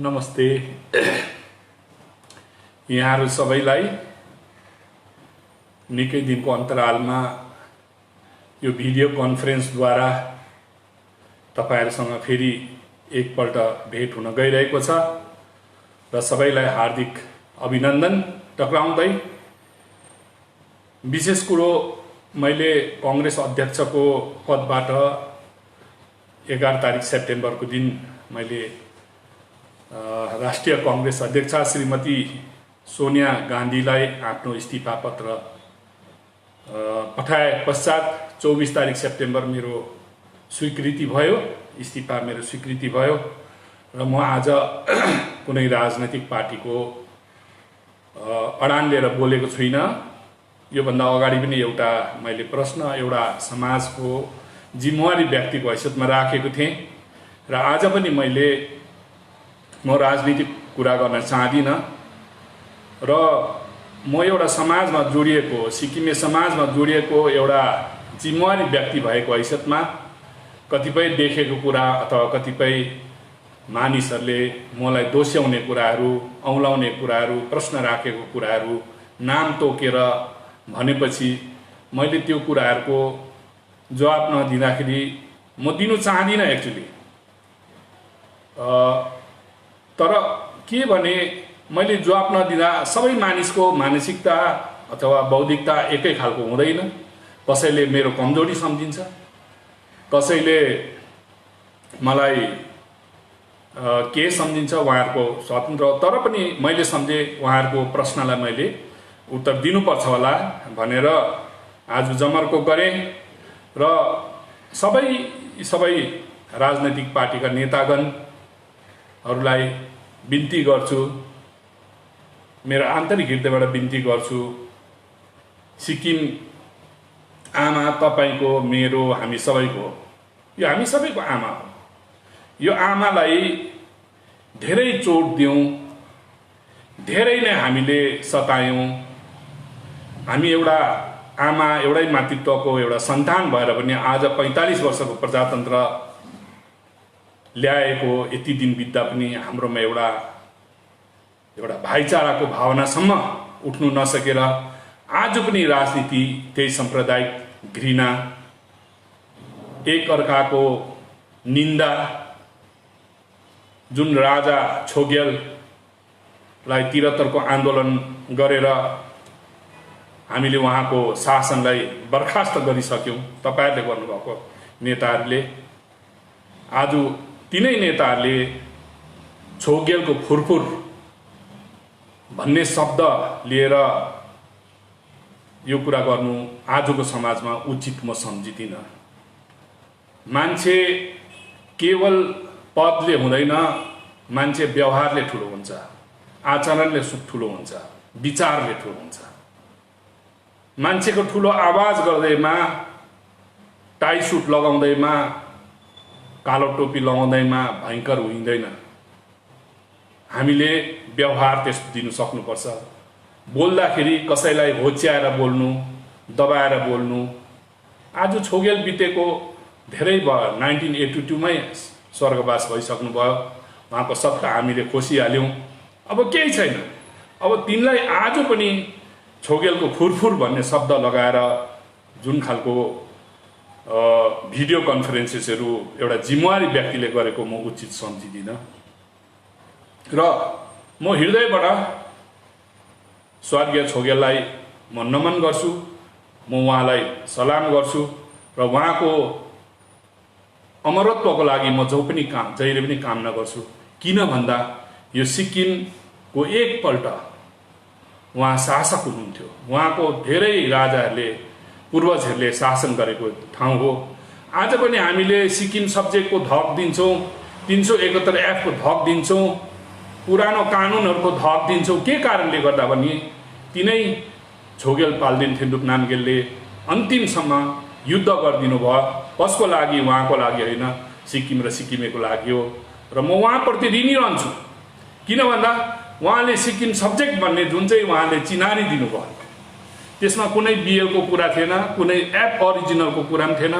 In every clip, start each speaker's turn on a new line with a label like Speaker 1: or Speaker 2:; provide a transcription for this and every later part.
Speaker 1: नमस्ते यहाँहरु सबैलाई निकै दिनको अन्तरालमा यो भिडियो कन्फरेन्सद्वारा तपाईहरुसँग फेरि एकपल्ट भेट हुन गइरहेको छ र सबैलाई हार्दिक अभिनन्दन टक्राउँदै विशेष कुरो मैले कांग्रेस अध्यक्षको पदबाट 11 तारिक सेप्टेम्बरको दिन मैले राष्ट्रिय कांग्रेस अध्यक्ष श्रीमती सोनिया गान्धीलाई आफ्नो इस्तीफा पत्र पठाए पश्चात 24 तारिक सेप्टेम्बर मेरो स्वीकृति भयो, इस्तीफा मेरो स्वीकृति भयो र म आज कुनै राजनैतिक पार्टीको अडान लिएर बोलेको छुइनँ। यो भन्दा अगाडि पनि एउटा मैले प्रश्न एउटा समाजको जिम्मेवारी व्यक्तिको हैसियतमा राखेको थिएँ र आज पनि म राजनीतिक कुरा गर्न चाहदिन र म एउटा समाजमा जोडिएको सिक्किमे समाजमा जोडिएको एउटा जिम्मेवारी व्यक्ति भएको हैसियतमा कतिपय देखेको कुरा अथवा कतिपय मानिसहरूले मलाई दोस्याउने कुराहरू, औलाउने कुराहरू, प्रश्न राखेको कुराहरू नाम तोकेर भनेपछि मैले त्यो कुराहरूको जवाब नदिँदाखेरि म दिनु चाहदिन एक्चुअली। तर के भने मैले जवाब नदिँदा सबै मानिसको मानसिकता अथवा बौद्धिकता एकै खालको हुँदैन। कसैले मेरो कमजोरी सम्झिन्छ, कसैले मलाई के सम्झिन्छ उहाँहरुको स्वतन्त्र, तर पनि मैले सम्झे उहाँहरुको प्रश्नलाई मैले उत्तर दिनुपर्छ होला भनेर आज जमर्को गरे र सबै राजनैतिक पार्टीका नेतागणहरुलाई बिन्ती गर्छु, मेरो आन्तरिक हृदयबाट बिन्ती गर्छु, सिक्किम आमा तपाईको मेरो हामी सबैको, यो हामी सबैको आमा हो। यो आमालाई धेरै चोट दियौं, धेरै नै हामीले सतायौं। हामी एउटा आमा एउटै मातृत्वको एउटा सन्तान भएर पनि आज 45 वर्षको प्रजातन्त्र ल्याएको यति दिन बित्दा पनि हाम्रोमा एउटा भाइचाराको भावनासम्म उठ्नु नसकेर आज पनि राजनीति त्यही सांप्रदायिक घृणा, एक अर्काको निन्दा, जुन राजा छोगेललाई 73 को आन्दोलन गरेर हामीले उहाँको शासनलाई बर्खास्त गरिसक्यौं, तपाईहरुले गर्नुभएको नेताहरूले। आज तिनै नेताहरूले छोगेलको फुरफुर भन्ने शब्द लिएर यो कुरा गर्नु आजको समाजमा उचित म सम्झिदिन। मान्छे केवल पदले हुँदैन, मान्छे व्यवहारले ठुलो हुन्छ, आचरणले ठुलो हुन्छ, विचारले ठुलो हुन्छ। मान्छेको ठुलो आवाज गर्दैमा, टाई सुट लगाउँदैमा, कालो टोपी लगाउँदैमा भयंकर हुँदैन। हामीले व्यवहार त्यस्तो दिनु सक्नुपर्छ। बोल्दाखेरि कसैलाई होच्याएर बोल्नु, दबाएर बोल्नु। आज छोगेल बितेको धेरै भयो, 1982 मै स्वर्गवास भइसक्नु भयो, उहाँको सत्ता हामीले खोसिहाल्यौं। अब केही छैन। अब तिनलाई आज पनि छोगेलको फुरफुर भन्ने शब्द लगाएर जुन खालको भिडियो कन्फरेन्सेसहरु एउटा जिम्मेवारी व्यक्तिले गरेको म उचित सम्झिदिन र म हृदयबाट स्वर्गीय छोगेललाई म नमन गर्छु, म उहाँलाई सलाम गर्छु र उहाँको अमरत्वको लागि म जहिले पनि कामना गर्छु। किन भन्दा यो सिक्किमको एकपल्ट उहाँ शासक हुनुहुन्थ्यो, उहाँको धेरै राजाहरूले पूर्वजहरूले शासन गरेको ठाउँ हो। आज पनि हामीले सिक्किम सब्जेक्टको धक दिन्छौं, 371F को धक दिन्छौं, पुरानो कानुनहरुको धक दिन्छौं। के कारणले गर्दा पनि तिनै छोगेल पाल्देन थेन्दुप नामगेलले अन्तिमसम्म युद्ध गरिदिनु भयो। कसको लागि? उहाँको लागि होइन, सिक्किम र सिक्किमेको लागि हो र म उहाँप्रति ऋणी रहन्छु। किन भन्दा उहाँले सिक्किम सब्जेक्ट भन्ने जुन चाहिँ उहाँले चिनारी दिनुभयो, त्यसमा कुनै बीएल को कुरा थिएन, कुनै एप ओरिजिनल को कुरा पनि थिएन,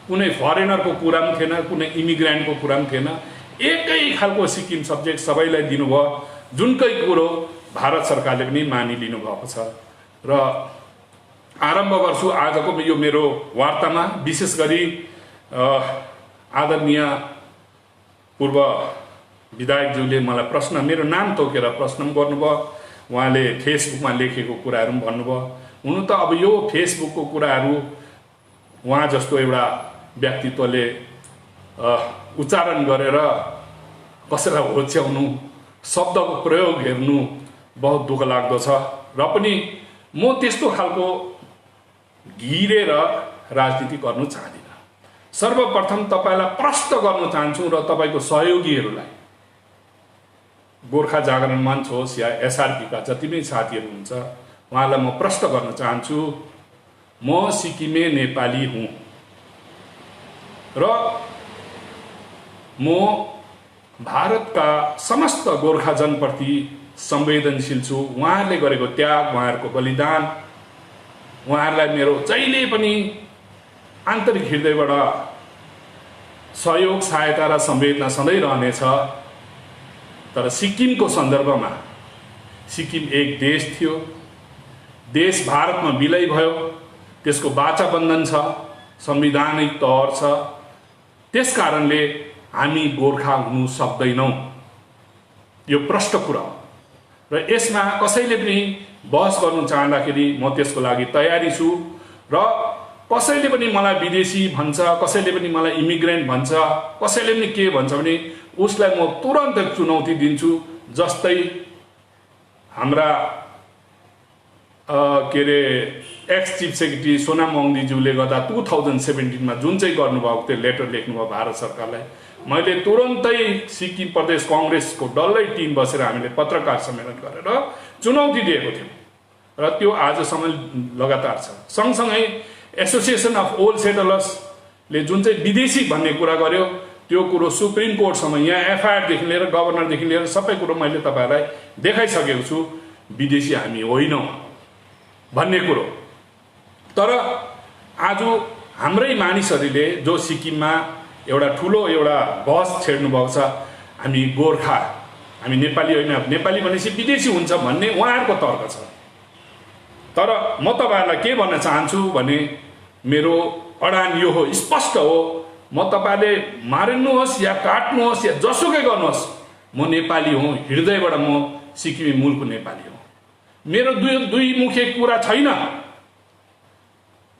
Speaker 1: कुनै फरेनर को कुरा पनि थिएन, कुनै इमिग्रेन्ट को कुरा पनि थिएन। एकै खालको सिक्किम सब्जेक्ट सबैलाई दिनुभयो, जुनकै कुरो भारत सरकारले पनि मानिलिनु भएको छ। र आरम्भ गर्छु आजको यो मेरो वार्तामा, विशेष गरी आदरणीय पूर्व विधायकज्यूले मलाई प्रश्न, मेरो नाम तोकेर प्रश्न पनि गर्नुभयो। उहाँले फेसबुकमा लेखेको कुराहरू पनि भन्नुभयो। हुनु त अब यो फेसबुकको कुराहरू उहाँ जस्तो एउटा व्यक्तित्वले उच्चारण गरेर कसैलाई होच्याउनु, शब्दको प्रयोग हेर्नु बहुत दुःख लाग्दो छ। र पनि म त्यस्तो खालको घिरेर राजनीति गर्नु चाहदिनँ। सर्वप्रथम तपाईलाई प्रश्न गर्न चाहन्छु र तपाईको सहयोगीहरूलाई, गोर्खा जागरण मञ्च होस् या एसआरपीका जति पनि साथीहरू हुन्छ, उहाँलाई म प्रश्न गर्न चाहन्छु। म सिक्किमे नेपाली हुँ र म भारतका समस्त गोर्खा जनप्रति संवेदनशील छु। उहाँहरूले गरेको त्याग, उहाँहरूको बलिदान, उहाँहरूलाई मेरो जहिले पनि आन्तरिक हृदयबाट सहयोग, सहायता र संवेदना सधैँ रहनेछ। तर सिक्किमको सन्दर्भमा, सिक्किम एक देश थियो, देश भारतमा विलय भयो, त्यसको वाचा बन्धन छ, संवैधानिक तौर छ। त्यस कारणले हामी गोर्खा हुनु सक्दैनौँ, यो प्रष्ट कुरा हो। र यसमा कसैले पनि बहस गर्नु चाहँदाखेरि म त्यसको लागि तयारी छु। र कसैले पनि मलाई विदेशी भन्छ, कसैले पनि मलाई इमिग्रेन्ट भन्छ, कसैले पनि के भन्छ भने उसलाई म तुरन्त चुनौती दिन्छु। जस्तै हाम्रा के अरे एक्स चिफ सेक्रेटरी सोनाम वाङदीज्यूले गर्दा 2017 मा जुन चाहिँ गर्नुभएको त्यो लेटर लेख्नुभयो भारत सरकारलाई, मैले तुरन्तै सिक्किम प्रदेश कांग्रेसको डल्लै टिम बसेर हामीले पत्रकार सम्मेलन गरेर चुनौती दिएको थियौँ र त्यो आजसम्म लगातार छ। सँगसँगै एसोसिएसन अफ ओल्ड सेटलर्सले जुन चाहिँ विदेशी भन्ने कुरा गर्यो, त्यो कुरो सुप्रिम कोर्टसम्म, यहाँ एफआईआरदेखि लिएर गभर्नरदेखि लिएर सबै कुरो मैले तपाईँहरूलाई देखाइसकेको छु, विदेशी हामी होइनौँ भन्ने कुरो। तर आज हाम्रै मानिसहरूले जो सिक्किममा एउटा ठुलो एउटा बहस छेड्नु भएको छ, हामी गोर्खा, हामी नेपाली होइन, नेपाली भनेपछि विदेशी हुन्छ भन्ने उहाँहरूको तर्क छ। तर म तपाईँहरूलाई के भन्न चाहन्छु भने मेरो अडान यो हो, स्पष्ट हो। म तपाईँले मारिनुहोस् या काट्नुहोस् या जसुकै गर्नुहोस्, म नेपाली हुँ, हृदयबाट म सिक्किमे मूलको नेपाली हुँ। मेरो दुई मुखे कुरा छैन।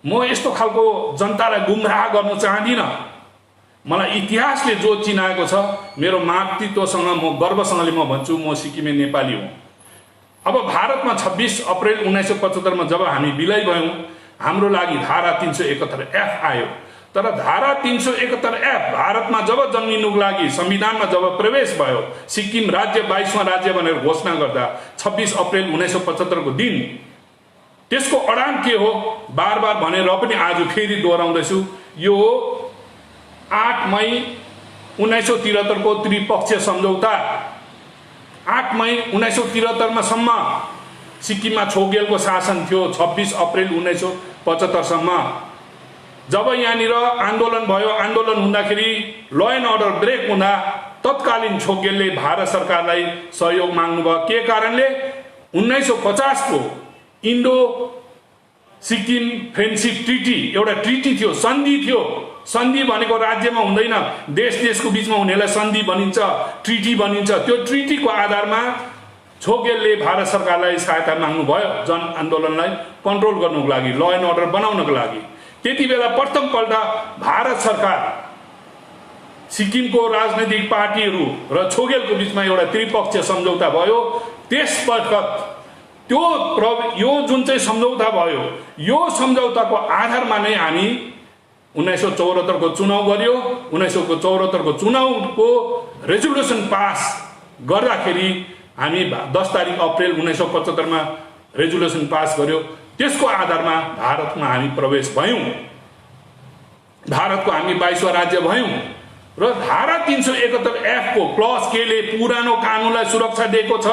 Speaker 1: म यस्तो खालको जनतालाई गुमराह गर्न चाहदिनँ। मलाई इतिहासले जो चिनाएको छ, मेरो मातृत्वसँग म गर्वसँगले म भन्छु म सिक्किमे नेपाली हुँ। अब भारतमा 26 अप्रिल 1975 मा जब हामी विलय भयौँ, हाम्रो लागि धारा 371F आयो। तर धारा 371F भारतमा जब जन्मिनुको लागि संविधानमा जब प्रवेश भयो, सिक्किम राज्य 22वां राज्य भनेर घोषणा गर्दा 26 अप्रिल 1975 को दिन, त्यसको अडान के हो बार बार भनेर पनि आज फेरि दोहोऱ्याउँदैछु। यो 8 मई 1973 को त्रिपक्षीय सम्झौता, 8 मई 1973 मा सम्म सिक्किममा छोगेलको शासन थियो। 26 अप्रिल 1975 सम्म जब यहाँनिर आन्दोलन भयो, आन्दोलन हुँदाखेरि ल एन्ड अर्डर ब्रेक हुँदा तत्कालीन छोगेलले भारत सरकारलाई सहयोग माग्नुभयो। के कारणले? 1950 को इन्डो सिक्किम फ्रेन्डसिप ट्रिटी, एउटा ट्रिटी थियो, सन्धि थियो। सन्धि भनेको राज्यमा हुँदैन, देश देशको बीचमा हुनेलाई सन्धि भनिन्छ, ट्रिटी भनिन्छ। त्यो ट्रिटीको आधारमा छोगेलले भारत सरकारलाई सहायता माग्नुभयो जन आन्दोलनलाई कन्ट्रोल गर्नुको लागि, ल एन्ड अर्डर बनाउनको लागि। त्यति बेला प्रथमपल्ट भारत सरकार, सिक्किमको राजनैतिक पार्टीहरू र छोगेलको बीचमा एउटा त्रिपक्षीय सम्झौता भयो। त्यसपल्ट यो जुन चाहिँ सम्झौता भयो, यो सम्झौताको आधारमा नै हामी 1974 को चुनाव गर्यो। 1974 को चुनावको रेजोल्युसन पास गर्दाखेरि हामी 10 तारिक अप्रिल 1975 मा रेजोल्युसन पास गर्यो। त्यसको आधारमा भारतमा हामी प्रवेश भयौँ, भारतको हामी 22वां राज्य भयौँ। र धारा 371F को क्लज के ले पुरानो कानुनलाई सुरक्षा दिएको छ।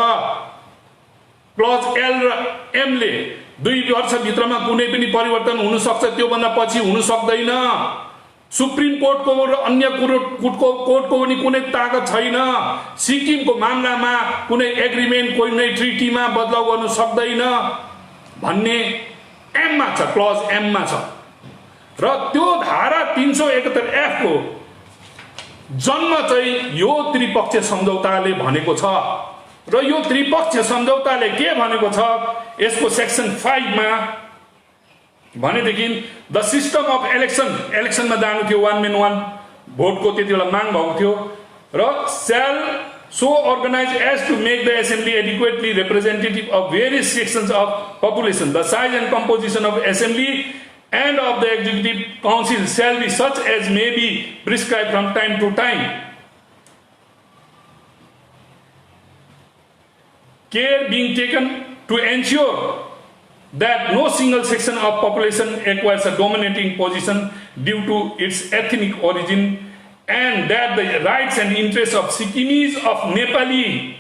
Speaker 1: क्लज एल र एम ले 2 वर्षभित्रमा कुनै पनि परिवर्तन हुन सक्छ, त्यो भन्दा पछि हुन सक्दैन। सुप्रिम कोर्टको र अन्य कोर्टको पनि कुनै ताकत छैन। सिक्किमको मामलामा कुनै एग्रिमेन्ट कुनै ट्रिटीमा बदलाव गर्न सक्दैन भन्ने एममा छ, क्लज एममा छ। र त्यो धारा 371F को जन्म चाहिँ यो त्रिपक्षीय सम्झौताले भनेको छ। र यो त्रिपक्षीय सम्झौताले के भनेको छ, यसको सेक्सन 5 मा भनेदेखि द सिस्टम अफ इलेक्सनमा जानु थियो, 1 man 1 भोटको त्यति बेला माग भएको थियो। र shall so organise as to make the assembly adequately representative of various sections of population, the size and composition of assembly and of the executive council shall be such as may be prescribed from time to time. Care being taken to ensure that no single section of population acquires a dominating position due to its ethnic origin, and that the rights and interests of Sikkimis of Nepali,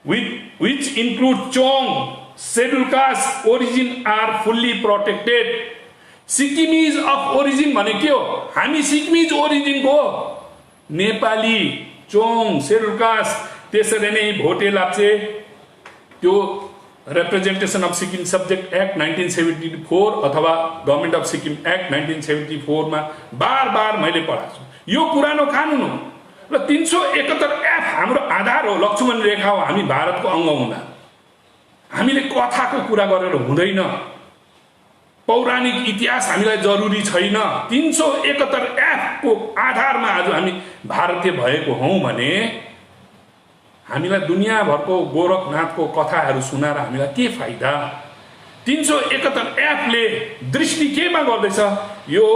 Speaker 1: which include Chong, scheduled caste origin, are fully protected. Sikkimese of origin भने के हो, हामी Sikkimese ओरिजिनको Nepali, Chong, schedule caste, त्यसरी नै भोटे लाप्चे, त्यो representation of Sikkim subject act 1974 अथवा government of Sikkim act 1974 मा बार मैले पढाएको छु। यो पुरानो कानुन हो र 371F हाम्रो आधार हो, लक्ष्मण रेखा हो। हामी भारतको अङ्ग हुँदा हामीले कथाको कुरा गरेर हुँदैन, पौराणिक इतिहास हामीलाई जरुरी छैन। 371F को आधारमा आज हामी भारतीय भएको हौं भने हामीलाई दुनियाँभरको गोरखनाथको कथाहरू सुनाएर हामीलाई के फाइदा। 371F ले दृष्टि केमा गर्दैछ, यो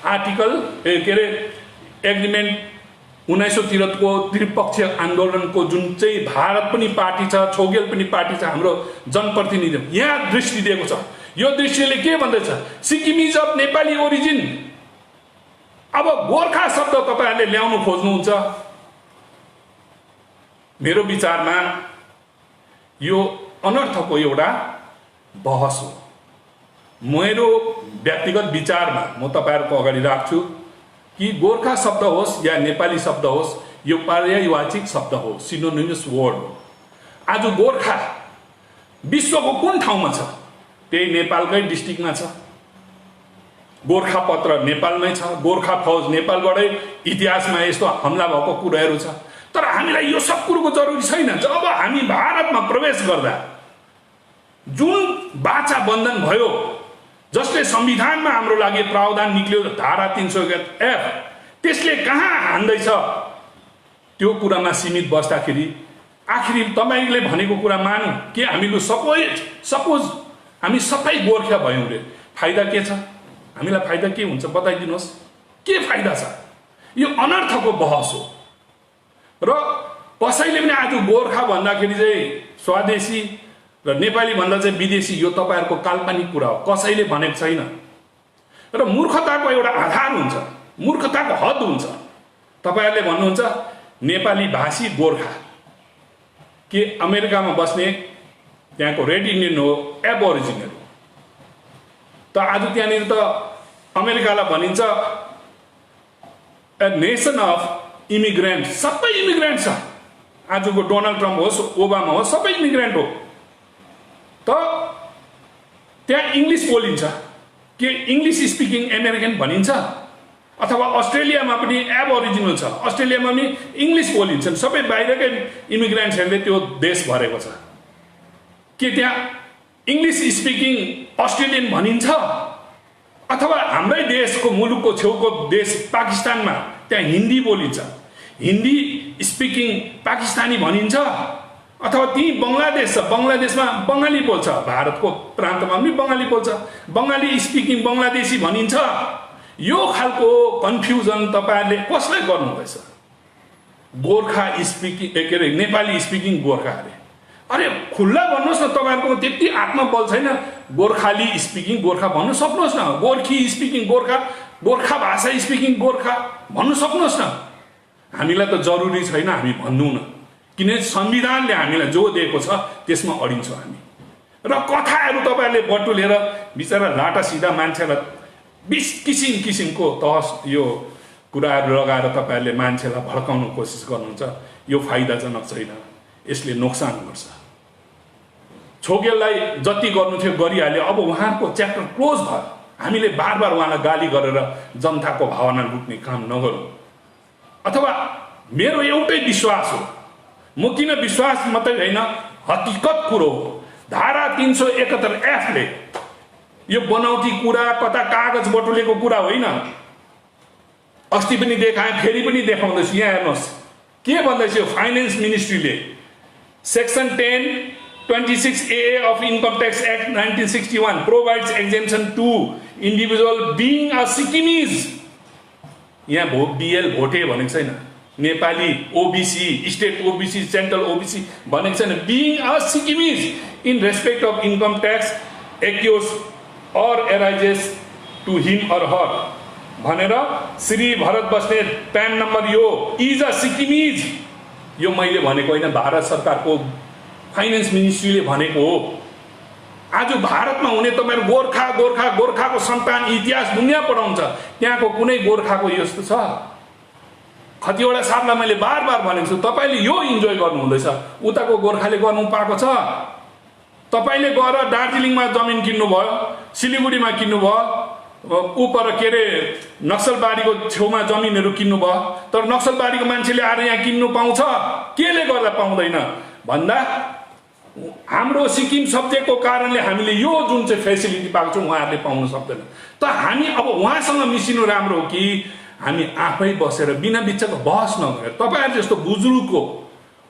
Speaker 1: आर्टिकल के अरे एग्रिमेन्ट 1973 को त्रिपक्षीय आन्दोलनको जुन चाहिँ भारत पनि पार्टी छ, छौगेल पनि पार्टी छ, हाम्रो जनप्रतिनिधि यहाँ दृष्टि दिएको छ। यो दृश्यले के भन्दैछ, सिक्किमिज अफ नेपाली ओरिजिन। अब गोर्खा शब्द तपाईहरुले ल्याउनु खोज्नुहुन्छ, मेरो विचारमा यो अनर्थको एउटा बहस हो। मेरो व्यक्तिगत विचारमा म तपाईहरुको अगाडि राख्छु कि गोर्खा शब्द होस् या नेपाली शब्द होस्, यो पर्यायवाची शब्द हो, सिनोनिमस वर्ड हो। आज गोर्खा विश्वको कुन ठाउँमा छ, त्यही नेपालकै डिस्ट्रिक्टमा छ। गोर्खा पत्र नेपालमै छ, गोर्खा फौज नेपालबाटै इतिहासमा यस्तो हमला भएको कुराहरू छ। तर हामीलाई यो सब कुरोको जरुरी छैन। जब हामी भारतमा प्रवेश गर्दा जुन बाचा बन्धन भयो, जसले संविधानमा हाम्रो लागि प्रावधान निक्ल्यो, धारा 371F, त्यसले कहाँ हान्दैछ, त्यो कुरामा सीमित बस्दाखेरि आखिर तपाईले भनेको कुरा मानौं कि हामीले सपोज हामी सबै गोर्खा भयौं रे, फाइदा के छ? हामीलाई फाइदा के हुन्छ बताइदिनुहोस्, के फाइदा छ? यो अनर्थको बहस हो। र कसैले पनि आज गोर्खा भन्दाखेरि चाहिँ स्वदेशी र नेपाली भन्दा चाहिँ विदेशी, यो तपाईहरुको काल्पनिक कुरा हो, कसैले भनेको छैन। र मूर्खताको एउटा आधार हुन्छ, मूर्खताको हद हुन्छ। तपाईहरुले भन्नुहुन्छ नेपाली भाषी गोर्खा के अमेरिकामा बस्ने त्यहाँको रेड इन्डियन हो, एबोरिजिनल हो। त आज त्यहाँनिर त अमेरिकालाई भनिन्छ ए नेसन अफ इमिग्रेन्ट, सबै इमिग्रेन्ट छ। आजको डोनाल्ड ट्रम्प होस्, ओबामा होस्, सबै इमिग्रेन्ट हो। त त्यहाँ इंग्लिश बोलिन्छ, के इंग्लिश स्पिकिङ अमेरिकन भनिन्छ? अथवा अस्ट्रेलियामा पनि एबोरिजिनल छ, अस्ट्रेलियामा पनि इंग्लिश बोलिन्छन्। सबै बाहिरकै इमिग्रेन्ट्सहरूले त्यो देश भरेको छ। के त्यहाँ इंग्लिश स्पिकिङ अस्ट्रेलियन भनिन्छ? अथवा हाम्रै देशको मुलुकको छेउको देश पाकिस्तानमा त्यहाँ हिन्दी बोलिन्छ, हिन्दी स्पिकिङ पाकिस्तानी भनिन्छ? अथवा ती बंगलादेश छ, बंगलादेशमा बंगाली बोल्छ, भारतको प्रान्तमा पनि बंगाली बोल्छ, बंगाली स्पिकिङ बंगलादेशी भनिन्छ? यो खालको कन्फ्युजन तपाईहरुले कसलाई गर्नुहुँदैछ? गोर्खा स्पिकिङ के अरे नेपाली स्पिकिङ गोर्खा अरे खुल्ला भन्नुहोस् न। तपाईहरुको त्यति आत्मबल छैन गोर्खाली स्पिकिङ गोर्खा भन्नु सक्नुहोस् न, गोर्खी स्पिकिङ गोर्खा, गोर्खा भाषा स्पिकिङ गोर्खा भन्नु सक्नुहोस् न। हामीलाई त जरुरी छैन हामी भन्नु न, किनकि संविधानले हामीलाई जो दिएको छ त्यसमा अडिन्छौँ हामी। र कथाहरू तपाईहरुले बटुलेर बिचरा लाटा सिधा मान्छेलाई किसिमको तहस यो कुराहरू लगाएर तपाईँहरूले मान्छेलाई भड्काउन कोसिस गर्नुहुन्छ। यो फाइदाजनक छैन, यसले नोक्सान गर्छ। छोगेललाई जति गर्नु थियो गरिहाल्यो, अब उहाँको च्याप्टर क्लोज भयो। हामीले बार बार उहाँलाई गाली गरेर जनताको भावना लुट्ने काम नगरौँ। अथवा मेरो एउटै विश्वास हो, म किन विश्वास मात्रै होइन, हकीकत कुरो हो। धारा 371F ले यो बनाउटी कुरा, कता कागज बटुलेको कुरा होइन। अस्ति पनि देखाएँ, फेरि पनि देखाउँदैछु। यहाँ हेर्नुहोस् के भन्दैछ यो फाइनेन्स मिनिस्ट्रीले। Section 10(26)AA of Income Tax Act 1961 provides exemption to individual being a Sikkimese. यहाँ BL भोटे भनेको छैन, Nepali OBC, state OBC, central OBC भनेको छैन। being a Sikkimese in respect of income tax accrues or arises to him or her भनेर Shri Bharat Basnet PAN number यो is a Sikkimese. यो मैले भनेको होइन, भारत सरकारको फाइनेन्स मिनिस्ट्रीले भनेको हो। आज भारतमा हुने तपाईहरु गोर्खाको सन्तान इतिहास दुनिया पढाउँछ, त्यहाँको कुनै गोर्खाको यस्तो छ? कतिवटा साथलाई मैले बार बार भनेको छु, तपाईले यो इन्जोय गर्नु हुँदैछ, उताको गोर्खाले गर्नु पाएको छ। तपाईले गएर दार्जिलिङमा जमिन किन्नु भयो, सिलिगुडीमा किन्नु भयो, उपर के रे नक्सलबारीको छेउमा जमिनहरू किन्नु भयो, तर नक्सलबारीको मान्छेले आएर यहाँ किन्नु पाउँछ? केले गर्दा पाउँदैन भन्दा हाम्रो सिक्किम सब्जेक्टको कारणले हामीले यो जुन चाहिँ फेसिलिटी पाएको छौँ उहाँहरूले पाउन सक्दैन। त हामी अब उहाँसँग मिसिनु राम्रो हो कि हामी आफै बसेर बिना बिचको बहस नगरेर, तपाईहरु जस्तो बुजुर्गको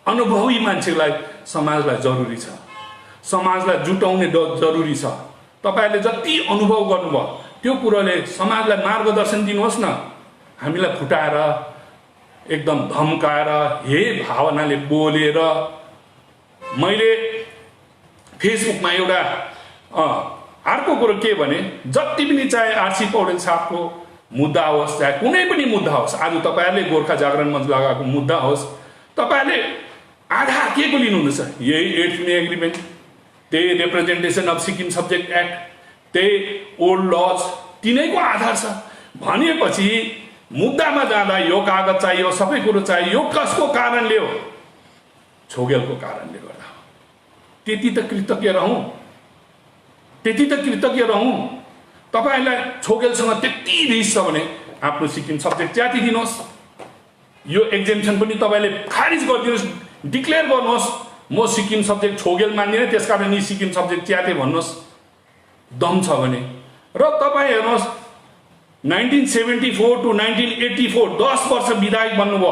Speaker 1: अनुभवी मान्छेलाई समाजलाई जरुरी छ, समाजलाई जुटाउने जरुरी छ। तपाईहरुले जति अनुभव गर्नुभयो त्यो कुराले समाजलाई मार्गदर्शन दिनुहोस् न। हामीलाई फुटाएर एकदम धम्काएर हे भावनाले बोलेर, मैले फेसबुकमा एउटा अर्को कुरो के भने, जति पनि चाहे आरसी पौडेल साहबको मुद्दा होस्, चाहे कुनै पनि मुद्दा होस्, आज तपाईहरुले गोर्खा जागरण मञ्च लगाएको मुद्दा होस्, तपाईहरुले आधार के को लिनुहुँदैछ? यही 8th मे एग्रिमेन्ट, त्यही representation of Sikkim subject act, त्यही ओल्ड लज, तिनैको आधार छ भनेपछि मुद्दामा जाँदा यो कागज चाहियो, सबै कुरो चाहियो। यो कसको कारणले हो? छोगेलको कारणले गर्दा। त्यति त कृतज्ञ रहौं, त्यति त कृतज्ञ रहौं। तपाईहरुलाई छोगेलसँग त्यति रिस छ भने आफ्नो सिक्किम सब्जेक्ट च्याति दिनुहोस्, यो एक्जेम्पसन पनि तपाईले खारिज गरिदिनुहोस्, डिक्लेयर गर्नुहोस् म सिक्किम सब्जेक्ट छोगेल मान्दिनँ, त्यसकारण यी सिक्किम सब्जेक्ट च्याते भन्नुहोस् दम छ भने। र तपाई हेर्नुहोस् 1974 to 1984 10 वर्ष विधायक बन्नुभयो,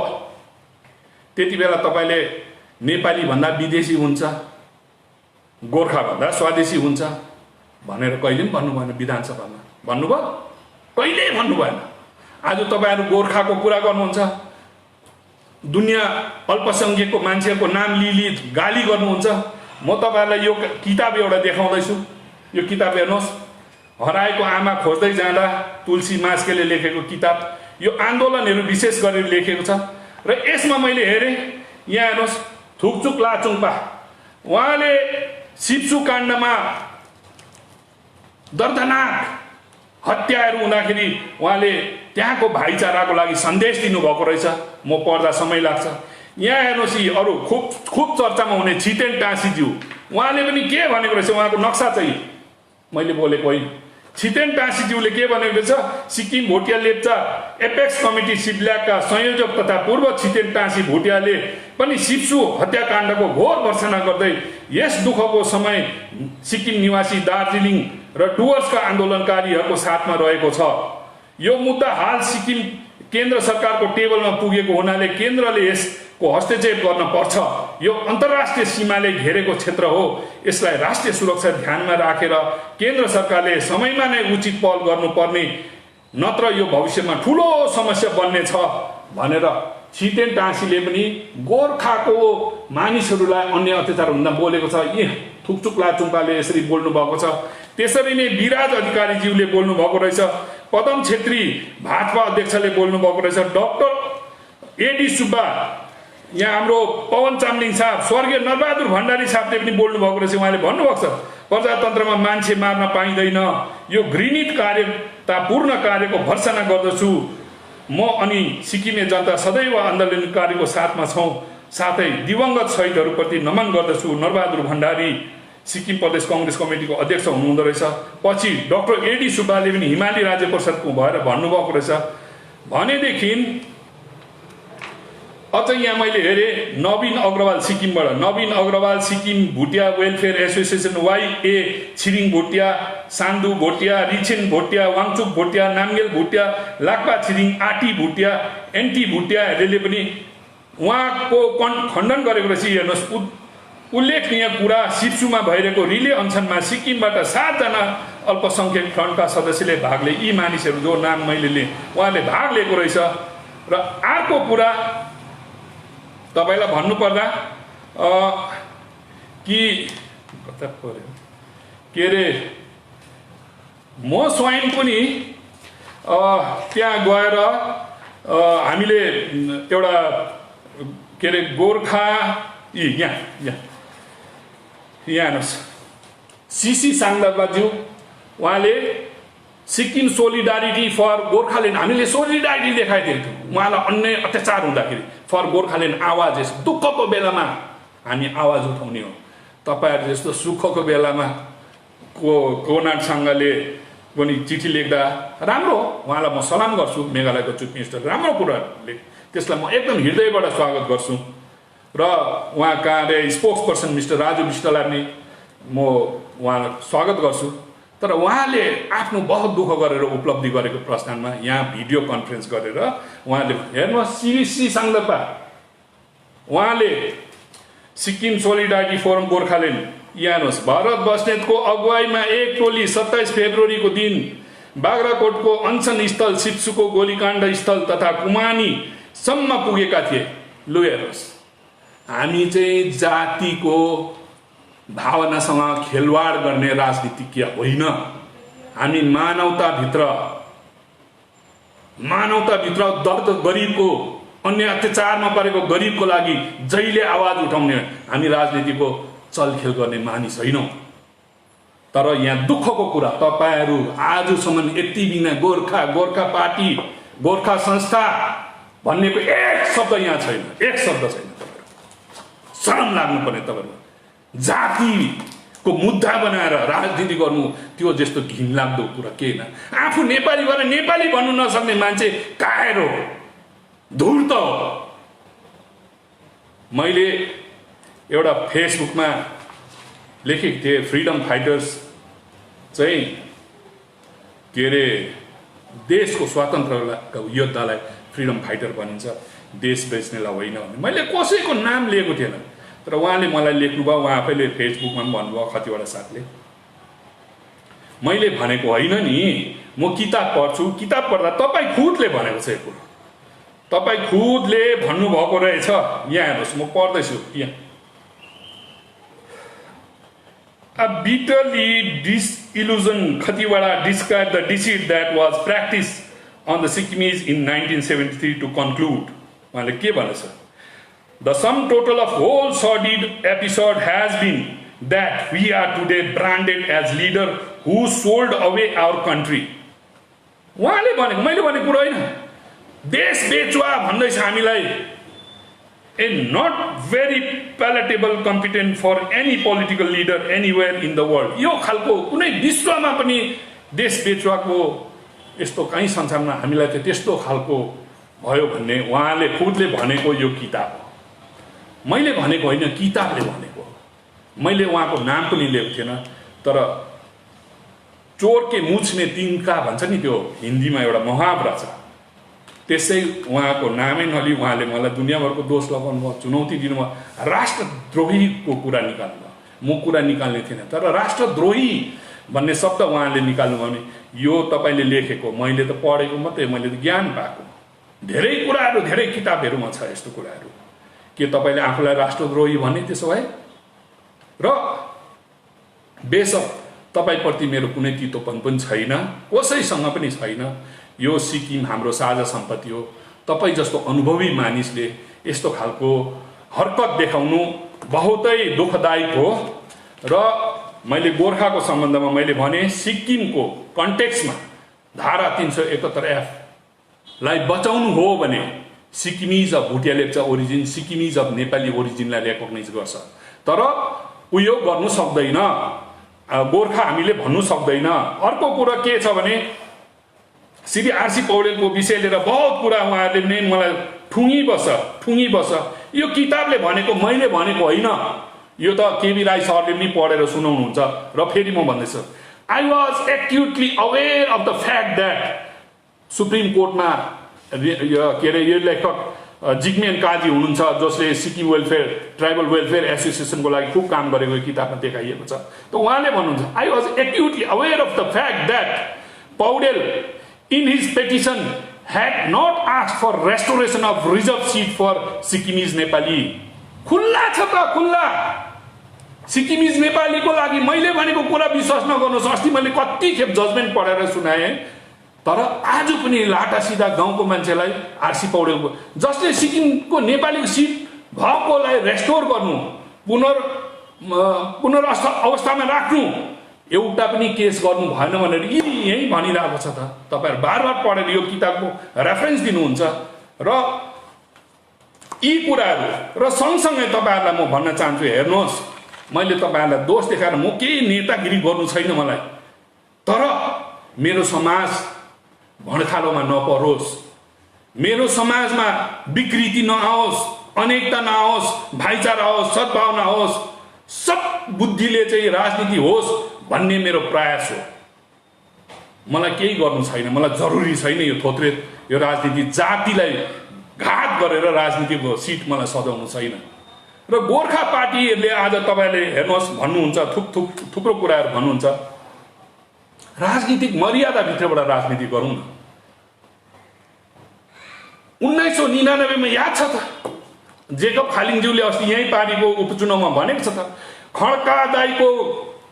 Speaker 1: त्यति बेला तपाईले नेपाली भन्दा विदेशी हुन्छ, गोर्खा भन्दा स्वदेशी हुन्छ भनेर कहिले पनि भन्नु भएन। विधानसभामा भन्नुभयो? कहिले भन्नु भएन। आज तपाईहरु गोर्खाको कुरा गर्नुहुन्छ, दुनिया अल्पसंख्यकको मान्छेको नाम लिली गाली गर्नुहुन्छ। म तपाईहरुलाई यो किताब एउटा देखाउँदैछु। यो किताब हेर्नुहोस्, हराएको आमा खोज्दै जाँदा तुलसी मास्केले लेखेको किताब। यो आन्दोलनहरू विशेष गरेर लेखेको छ र यसमा मैले हेरेँ, यहाँ हेर्नुहोस् थुकचुक लाचुङपा, उहाँले सिप्सु काण्डमा दर्दनाक हत्याहरू हुँदाखेरि उहाँले त्यहाँको भाइचाराको लागि सन्देश दिनुभएको रहेछ। म पढ्दा समय लाग्छ। यहाँ हेर्नुहोस् यी अरू खुब चर्चामा हुने छितेन टाँसीज्यू, उहाँले पनि के भनेको रहेछ, उहाँको नक्सा चाहिँ मैले बोलेको होइन। छितेन टाँसीज्यूले के भनेको रहेछ, सिक्किम भोटिया लेप्चा एपेक्स कमिटी सिप्ल्याकका संयोजक तथा पूर्व छितेन टाँसी भोटियाले पनि सिप्सु हत्याकाण्डको घोर भर्त्सना गर्दै यस दुःखको समय सिक्किम निवासी दार्जिलिङ र डुवर्सका आन्दोलनकारीहरूको साथमा रहेको छ। यो मुद्दा हाल सिक्किम केन्द्र सरकारको टेबलमा पुगेको हुनाले केन्द्रले यसको हस्तक्षेप गर्न पर्छ। यो अन्तर्राष्ट्रिय सीमाले घेरेको क्षेत्र हो, यसलाई राष्ट्रिय सुरक्षा ध्यानमा राखेर केन्द्र सरकारले समयमा नै उचित पहल गर्नुपर्ने, नत्र यो भविष्यमा ठूलो समस्या बन्ने छ भनेर छितेन टाँसीले पनि गोर्खाको मानिसहरूलाई अन्य अत्याचार हुँदा बोलेको छ। यी थुकचुक लाचुङपाले यसरी बोल्नु भएको छ। त्यसरी नै विराज अधिकारीज्यूले बोल्नु भएको रहेछ, पदम छेत्री भाजपा अध्यक्षले बोल्नु भएको रहेछ, डाक्टर एडी सुब्बा, यहाँ हाम्रो पवन चामलिङ साहब, स्वर्गीय नरबहादुर भण्डारी साहबले पनि बोल्नु भएको रहेछ। उहाँले भन्नुभएको छ प्रजातन्त्रमा मान्छे मार्न पाइँदैन, यो घृणित कार्यतापूर्ण कार्यको भर्त्सना गर्दछु म अनि सिक्किमे जनता सदैव आन्दोलनकारीको साथमा छौँ। साथै दिवंगत शहीदहरूप्रति नमन गर्दछु। नरबहादुर भण्डारी सिक्किम प्रदेश कांग्रेस कमिटीको अध्यक्ष हुनुहुँदो रहेछ। पछि डाक्टर एडी सुब्बाले पनि हिमाली राज्य परिषदको भएर भन्नुभएको रहेछ। भनेदेखि अझ यहाँ मैले हेरेँ नवीन अग्रवाल सिक्किमबाट, Naveen Agrawal Sikkim Bhutia welfare association YA Tshering Bhutia, Sandu Bhotia, Rinchen Bhotia, Wangchuk Bhotia, Namgyal Bhutia, Lakpa Tshering, Ati Bhutia, n t भुटियाहरूले पनि उहाँको खण्डन गरेको रहेछ। हेर्नुहोस्, उल्लेखनीय कुरा, सिप्सुमा भइरहेको रिले अनसनमा सिक्किमबाट 7 जना अल्पसंख्यक फ्रन्टका सदस्यले भाग लिए। यी मानिसहरू जो नाम मैले लिएँ उहाँले भाग लिएको रहेछ। र अर्को कुरा तपाईलाई भन्नुपर्दा कि कता पर्यो के अरे, म स्वयं पनि त्यहाँ गएर हामीले एउटा के अरे गोर्खा यहाँ हेर्नुहोस्, सीसी साङ्गदाबाज्यू उहाँले सिक्किम सोलिडारिटी फर गोर्खाल्यान्ड, हामीले सोलिडारिटी देखाएको थियौँ उहाँलाई अन्य अत्याचार हुँदाखेरि। फर गोर्खाल्यान्ड आवाज, दुःखको बेलामा हामी आवाज उठाउने हो। तपाईँहरू जस्तो सुखको बेलामा कोनाडसँगले पनि चिठी लेख्दा राम्रो हो, उहाँलाई म सलाम गर्छु। मेघालयको चिफ मिनिस्टर राम्रो कुराले, त्यसलाई म एकदम हृदयबाट स्वागत गर्छु। र उहाँका स्पोक्स पर्सन मिस्टर राजु विष्टलाई पनि म उहाँलाई स्वागत गर्छु। तर उहाँले आफ्नो बहुत दुःख गरेर उपलब्धि गरेको प्रस्थानमा यहाँ भिडियो कन्फरेन्स गरेर उहाँले हेर्नुहोस्, सीसी साङ्गदापा उहाँले सिक्किम सोलिडारिटी फोरम गोर्खाल्यान्ड यहाँ हेर्नुहोस्, भरत बस्नेतको अगुवाईमा एक टोली 27 फेब्रुअरीको दिन बाग्राकोटको अनसन स्थल, सिप्सुको गोलीकाण्ड स्थल तथा कुमानीसम्म पुगेका थिए। लु हेर्नुहोस्, हामी चाहिँ जातिको भावनासँग खेलवाड गर्ने राजनीतिज्ञ होइन। हामी मानवताभित्र दर्द गरिबको, अन्य अत्याचारमा परेको गरिबको लागि जहिले आवाज उठाउने हामी राजनीतिको चलखेल गर्ने मानिस होइनौँ। तर यहाँ दुःखको कुरा, तपाईँहरू आजसम्म यति बिना गोर्खा पार्टी, गोर्खा संस्था भन्नेको एक शब्द यहाँ छैन, एक शब्द छैन। शरम लाग्नुपर्ने तपाईँहरू। जातिको मुद्दा बनाएर राजनीति गर्नु त्यो जस्तो घिनलाग्दो कुरा केही न। आफू नेपाली भएर नेपाली भन्नु नसक्ने मान्छे कायर हो, धुर्त हो। मैले एउटा फेसबुकमा लेखेको थिएँ, फ्रिडम फाइटर्स चाहिँ के अरे देशको स्वतन्त्रको योद्धालाई फ्रिडम फाइटर भनिन्छ, देश बेच्नेलाई होइन भने मैले कसैको नाम लिएको थिएन। तर उहाँले मलाई लेख्नुभयो, उहाँ आफैले फेसबुकमा पनि भन्नुभयो कतिवटा साथले। मैले भनेको होइन नि, म किताब पढ्छु, किताब पढ्दा तपाईँ खुदले भनेको छ यो कुरो, तपाईँ खुदले भन्नुभएको रहेछ। यहाँ हेर्नुहोस्, म पढ्दैछु यहाँ। A bitterly disillusioned Khatiwada described the deceit that was practiced on the Sikkimese in 1973 to conclude. उहाँले के भनेछ? The sum total of whole sordid episode has been that we are today branded as leader who sold away our country. उहाँले भनेको, मैले भनेको कुरा होइन। देश बेचुवा भन्दैछ हामीलाई। A not very palatable competent for any political leader anywhere in the world. यो खालको कुनै विश्वमा पनि देश बेचुवाको यस्तो कहीँ संसारमा हामीलाई त त्यस्तो खालको भयो भन्ने उहाँले खुदले भनेको यो किताब हो। मैले भनेको होइन, किताबले भनेको। मैले उहाँको नाम पनि लिएको थिएन। तर चोर के मुछ में तिनका भन्छ नि, त्यो हिन्दीमा एउटा मुहावरा छ। त्यसै उहाँको नामै नलि उहाँले मलाई दुनियाँभरको दोष लगाउनु भयो, चुनौती दिनुभयो, राष्ट्रद्रोहीको कुरा निकाल्नु भयो। म कुरा निकाल्ने थिएन, तर राष्ट्रद्रोही भन्ने शब्द उहाँले निकाल्नु भयो भने यो तपाईँले लेखेको, मैले त पढेको मात्रै, मैले त ज्ञान पाएको। धेरै कुराहरू, धेरै किताबहरूमा छ यस्तो कुराहरू। के तपाईँले आफूलाई राष्ट्रद्रोही भन्ने त्यसो भए? र बेशक तपाईँप्रति मेरो कुनै तितोपन पनि छैन, कसैसँग पनि छैन। यो सिक्किम हाम्रो साझा सम्पत्ति हो। तपाईँ जस्तो अनुभवी मानिसले यस्तो खालको हरकत देखाउनु बहुतै दुःखदायक हो। र मैले गोर्खाको सम्बन्धमा मैले भने सिक्किमको कन्टेक्स्टमा धारा 371F लाई बचाउनु हो भने Sikkimese of Bhutia Lepcha origin, Sikkimese of Nepali ओरिजिनलाई रेकग्नाइज गर्छ। तर उयो गर्नु सक्दैन, गोर्खा हामीले भन्नु सक्दैन। अर्को कुरा के छ भने श्री आरसी पौडेलको विषय लिएर बहुत कुरा उहाँहरूले नै मलाई ठुङ्गी बस्छ। यो किताबले भनेको मैले भनेको होइन, यो त केबी राई सरले पनि पढेर सुनाउनुहुन्छ। र फेरि म भन्दैछु, I was actually aware of the fact that supreme कोर्टमा के अरे यो लेखक जिग्मेन काजी हुनुहुन्छ, जसले सिक्किम वेलफेयर ट्राइबल वेलफेयर एसोसिएसनको लागि खुब काम गरेको किताबमा देखाइएको छ। त उहाँले भन्नुहुन्छ, I was actually aware of the fact that Paudel in his petition had not asked for restoration of reserve seat for Sikkimese Nepali। खुल्ला छ त, खुल्ला सिक्किमिज नेपालीको लागि मैले भनेको कुरा विश्वास नगर्नुहोस्। अस्ति मैले कति खेप जजमेन्ट पढेर सुनाएँ, तर आज पनि लाटा सिधा गाउँको मान्छेलाई आरसी पौडेलको जसले सिक्किमको नेपालीको सिट भएकोलाई रेस्टोर गर्नु, पुनर्अवस्थामा राख्नु, एउटा पनि केस गर्नु भएन भनेर यही भनिरहेको छ। त तपाईँहरू बार पढेर यो किताबको रेफरेन्स दिनुहुन्छ। र यी कुराहरू र सँगसँगै तपाईँहरूलाई म भन्न चाहन्छु, हेर्नुहोस्, मैले तपाईँहरूलाई दोष देखाएर म केही नेतागिरी गर्नु छैन मलाई, तर मेरो समाज भड्खालोमा नपरोस्, मेरो समाजमा विकृति नआओस्, अनेकता नआओस्, भाइचारा होस्, सद्भावना होस्, सब बुद्धिले चाहिँ राजनीति होस् भन्ने मेरो प्रयास हो। मलाई केही गर्नु छैन, मलाई जरुरी छैन यो थोत्रे यो राजनीति, जातिलाई घात गरेर राजनीतिको सिट मलाई सजाउनु छैन। र गोर्खा पार्टीहरूले आज तपाईँले हेर्नुहोस् भन्नुहुन्छ, थुप्रो कुराहरू भन्नुहुन्छ, राजनीतिक मर्यादाभित्रबाट राजनीति गरौँ न। 1999 मा याद छ त, जेकब खालिङज्यूले अस्ति यही पार्टीको उपचुनावमा भनेको छ त, खड्का दाईको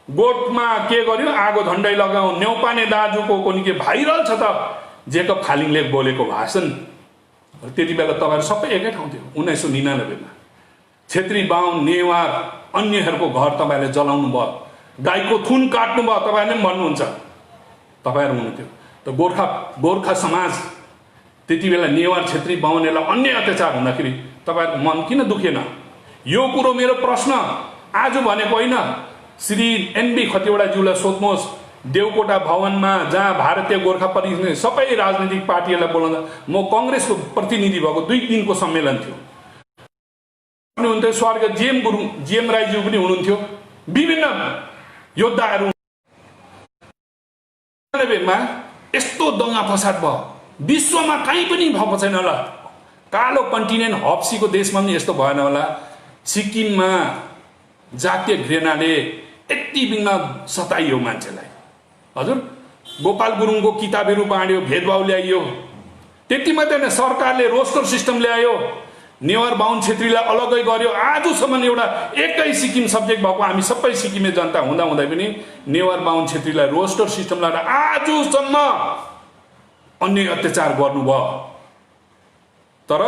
Speaker 1: गोठमा के गर्यो, आगो झण्डै लगाऊ, न्यौपाने दाजुको कोनी भाइरल छ त जेकब खालिङले बोलेको भाषण। त्यति बेला तपाईँहरू सबै एकै ठाउँ थियो 1999 मा। छेत्री बाहुन नेवार अन्यहरूको घर तपाईँहरूले जलाउनु भयो, गाईको थुन काट्नु भयो, तपाईँहरूले पनि भन्नुहुन्छ, तपाईँहरू हुनुहुन्थ्यो। त गोर्खा समाज त्यति बेला नेवार छेत्री बाहुनलाई अन्य अत्याचार हुँदाखेरि तपाईँहरूको मन किन दुखेन? यो कुरो मेरो प्रश्न आज भनेको होइन। श्री एनबी खतिवडाज्यूलाई सोध्नुहोस्, देवकोटा भवनमा जहाँ भारतीय गोर्खा परिषद सबै राजनीतिक पार्टीहरूलाई बोलाउँदा म कङ्ग्रेसको प्रतिनिधि भएको 2 दिनको सम्मेलन थियो, हुनुहुन्थ्यो स्वर्गीय जीएम राईज्यू पनि हुनुहुन्थ्यो, विभिन्न योद्धाहरू। यस्तो दङ्गा फसाद भयो, विश्वमा कहीँ पनि भएको छैन होला, कालो कन्टिनेन्ट हप्सीको देशमा पनि यस्तो भएन होला। सिक्किममा जातीय घृणाले यति बिघ्न सताइयो मान्छेलाई। हजुर, गोपाल गुरुङको किताबहरू बाँड्यो, भेदभाव ल्याइयो। त्यति मात्रै होइन, सरकारले रोस्टर सिस्टम ल्यायो, नेवार बाहुन छेत्रीलाई अलग्गै गर्यो। आजसम्म एउटा एकै सिक्किम सब्जेक्ट भएको हामी सबै सिक्किमे जनता हुँदै पनि नेवार बाहुन छेत्रीलाई रोस्टर सिस्टम ल्याएर आजसम्म अन्य अत्याचार गर्नुभयो। तर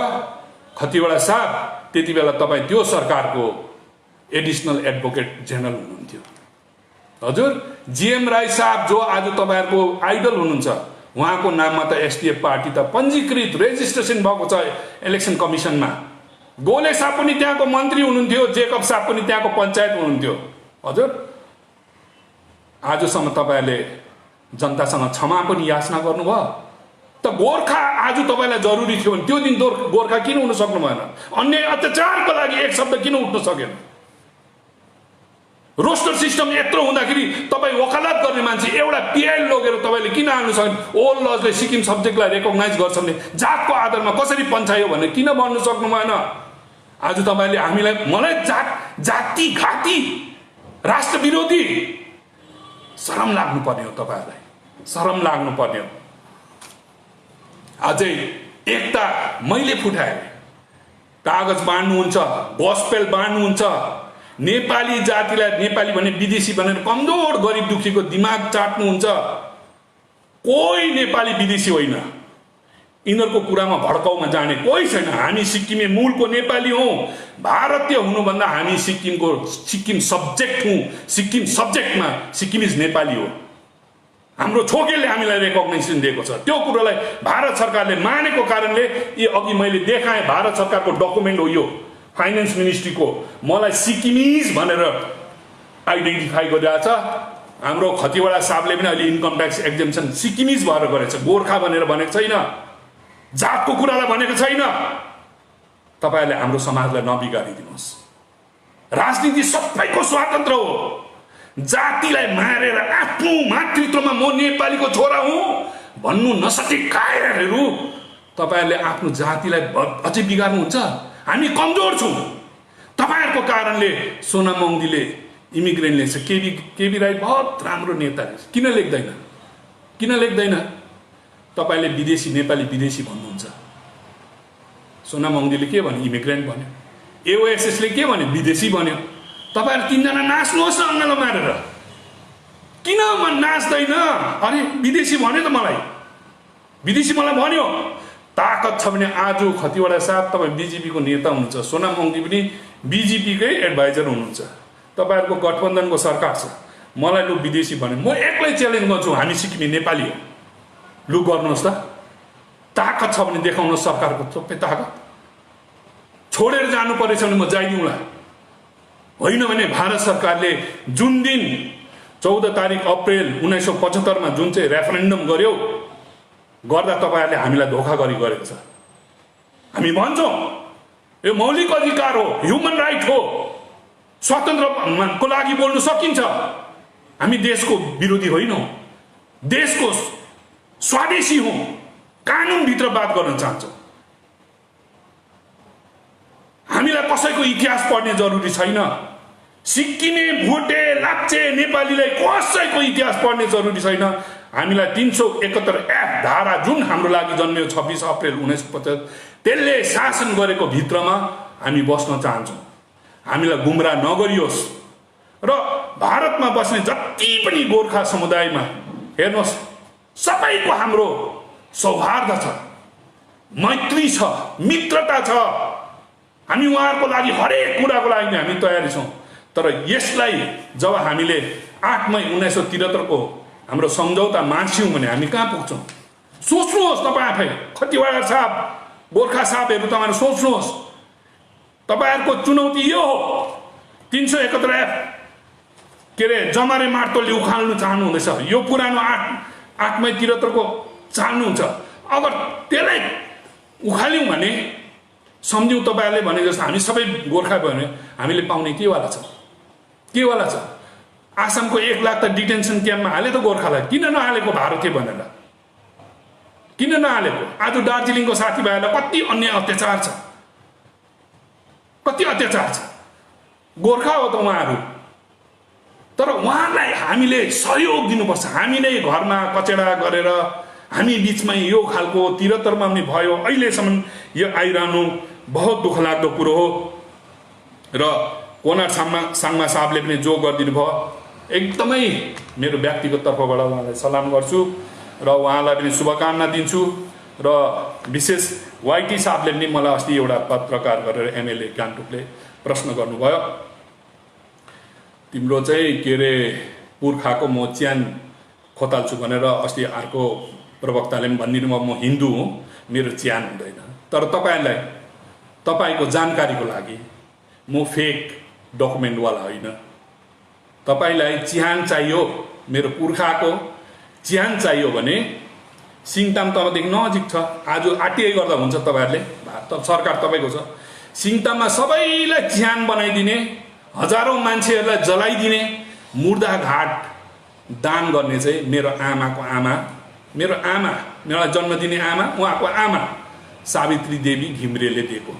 Speaker 1: खतिवडा साहब त्यति बेला तपाईँ त्यो सरकारको एडिसनल एडभोकेट जेनरल हुनुहुन्थ्यो। हजुर, जीएम राई साहब जो आज तपाईँहरूको आइडल हुनुहुन्छ, उहाँको नाममा त एसडिएफ पार्टी त पञ्जीकृत रेजिस्ट्रेसन भएको छ इलेक्सन कमिसनमा। गोले साहब पनि त्यहाँको मन्त्री हुनुहुन्थ्यो, जेकब साहब पनि त्यहाँको पञ्चायत हुनुहुन्थ्यो। हजुर, आजसम्म तपाईँहरूले जनतासँग क्षमा पनि याचना गर्नुभयो। त गोर्खा आज तपाईँलाई जरुरी थियो भने त्यो दिन गोर्खा किन हुन सक्नु भएन? अन्य अत्याचारको लागि एक शब्द किन उठ्न सकेन? रोस्टर सिस्टम यत्रो हुँदाखेरि तपाईँ वकालत गर्ने मान्छे एउटा पिएल लगेर तपाईँले किन हाल्नु सक्नु? ओल लजले सिक्किम सब्जेक्टलाई रेकग्नाइज गर्छ भने जातको आधारमा कसरी पन्छायो भने किन भन्नु सक्नु भएन? आज तपाईँले हामीलाई मलाई जाति घाती राष्ट्र विरोधी शरम लाग्नु पर्ने हो, तपाईँहरूलाई शरम लाग्नु पर्ने हो। अझै एकता मैले फुटाएँ, कागज बाँड्नुहुन्छ, गोस्पेल बाँड्नुहुन्छ, नेपाली जातिलाई नेपाली भने विदेशी भनेर कमजोर गरिब दुखीको दिमाग चाट्नुहुन्छ। कोही नेपाली विदेशी होइन, यिनीहरूको कुरामा भड्काउमा जाने कोही छैन। हामी सिक्किमे मूलको नेपाली हौँ। भारतीय हुनुभन्दा हामी सिक्किम सब्जेक्ट हौँ। सिक्किम सब्जेक्टमा सिक्किमिज नेपाली हो। हाम्रो छोकेले हामीलाई रेकग्नेसन दिएको छ। त्यो कुरोलाई भारत सरकारले मानेको कारणले यी अघि मैले देखाएँ भारत सरकारको डकुमेन्ट हो यो, फाइनेन्स मिनिस्ट्रीको। मलाई सिक्किमिज भनेर आइडेन्टिफाई गरिरहेछ। हाम्रो खतिवडा साहबले पनि अहिले इन्कम ट्याक्स एक्जेम्सन सिक्किमिज भएर गरेछ, गोर्खा भनेर भनेको छैन, जातको कुरालाई भनेको छैन। तपाईहरुले हाम्रो समाजलाई नबिगारिदिनुहोस्। राजनीति सबैको स्वतन्त्र हो। जातिलाई मारेर आफ्नो मातृत्वमा म नेपालीको छोरा हुँ भन्नु नसके कायरहरू तपाईहरुले आफ्नो जातिलाई अझै बिगार्नुहुन्छ। हामी कमजोर छौँ। तपाईहरुको कारणले सोना मङ्दीले इमिग्रेन्ट लेख्छ, केबी राई बहुत राम्रो नेता किन लेख्दैन? किन लेख्दैन? तपाईले विदेशी नेपाली विदेशी भन्नुहुन्छ। सोना मङ्दीले के भन्यो? इमिग्रेन्ट भन्यो। एओएसएसले के भन्यो? विदेशी भन्यो। तपाईहरु तीनजना नाच्नुहोस् न अङ्गालो मारेर। किन नाच्दैन? अरे विदेशी भन्यो त मलाई, विदेशी मलाई भन्यो। ताकत छ भने आज खतिवडा साहब तपाई बीजेपीको नेता हुनुहुन्छ, सोना मङ्दी पनि बीजेपीकै एडभाइजर हुनुहुन्छ। तपाईहरुको गठबन्धनको सरकार छ। मलाई लु विदेशी भन्यो, म एक्लै च्यालेन्ज गर्छु, हामी सिक्किमे नेपाली हो, लु गर्नुहोस् त। ताकत छ भने देखाउनुहोस् सरकारको सबै ताकत। छोडेर जानु परेछ भने म जाइदिउँला। होइन भने भारत सरकारले जुन दिन 14 तारिक अप्रिल 1975 मा जुन चाहिँ रेफरेन्डम गर्यो, गर्दा तपाईहरुले हामीलाई धोखा गरेको छ। हामी भन्छौँ यो मौलिक अधिकार हो, ह्युमन राइट हो, स्वतन्त्रको लागि बोल्न सकिन्छ। हामी देशको विरोधी होइनौँ, देशको स्वदेशी हौँ, कानुनभित्र बात गर्न चाहन्छौँ। हामीलाई कसैको इतिहास पढ्ने जरुरी छैन। सिक्किमे, भोटे, लाप्चे नेपालीलाई कसैको इतिहास पढ्ने जरुरी छैन। हामीलाई 371F धारा जुन हाम्रो लागि जन्मियो 26 अप्रिल 1950 त्यसले शासन गरेको भित्रमा हामी बस्न चाहन्छौँ। हामीलाई गुमराह नगरियोस्। र भारतमा बस्ने जति पनि गोर्खा समुदायमा हेर्नुहोस्, सबैको हाम्रो सौहार्द छ, मैत्री छ, मित्रता छ। हामी उहाँहरूको लागि हरेक कुराको लागि हामी तयारी छौँ। तर यसलाई जब हामीले 8 मई 1973 को हाम्रो सम्झौता मान्छौँ भने हामी कहाँ पुग्छौँ? सोच्नुहोस् तपाईँ आफै, खतिवडा साहब, गोर्खा साहबहरू तपाईँहरू सोच्नुहोस्। तपाईहरुको चुनौती यो हो। 371F के अरे जमरे मार्तोलले उखाल्नु चाहनु हुँदैछ। यो पुरानो 8 मई 73 को चाहनुहुन्छ। अगर त्यसलाई उखाल्यौँ भने, सम्झ्यौँ तपाईहरुले भने जस्तो हामी सबै गोर्खा भयो भने हामीले पाउने केवाला छ? केवाला छ? आसामको 1 लाख त डिटेन्सन क्याम्पमा हाले त गोर्खालाई। किन नहालेको भारतीय भनेर? किन नहालेको? आज दार्जिलिङको साथीभाइहरूलाई कति अन्य अत्याचार छ, कति अत्याचार छ। गोर्खा हो त उहाँहरू। तर उहाँलाई हामीले सहयोग दिनुपर्छ। हामी नै घरमा कचेडा गरेर हामी बीचमा यो खालको 73 मा पनि भयो, अहिलेसम्म यो आइरहनु बहुत दुःख लाग्दो कुरो हो। र कोनार साङमा साहबले पनि जो गरिदिनु भयो, एकदमै मेरो व्यक्तिगत तर्फबाट उहाँलाई सलाम गर्छु र उहाँलाई पनि शुभकामना दिन्छु। र विशेष वाइटी साहबले पनि मलाई अस्ति एउटा पत्रकार गरेर एमएलए गान्तोकले प्रश्न गर्नुभयो, तिम्रो चाहिँ के अरे पुर्खाको म च्यान खोताल्छु भनेर। अस्ति अर्को प्रवक्ताले पनि भनिदिनु भयो म हिन्दू हुँ, मेरो च्यान हुँदैन। तर तपाईहरुलाई तपाईको जानकारीको लागि म फेक डकुमेन्टवाला होइन। तपाईलाई च्यान चाहियो, मेरो पुर्खाको च्यान चाहियो भने सिङताम तपाईँदेखि नजिक छ। आज आरटीआई गर्दा हुन्छ। तपाईहरुले सरकार तपाईँको छ। सिङताममा सबैलाई च्यान बनाइदिने, हजारौं मान्छेहरूलाई जलाइदिने, मुर्दा घाट दान गर्ने चाहिँ मेरो आमाको आमा, मेरो आमा, मलाई जन्म दिने आमा, उहाँको आमा सावित्री देवी घिम्रेले दिएको।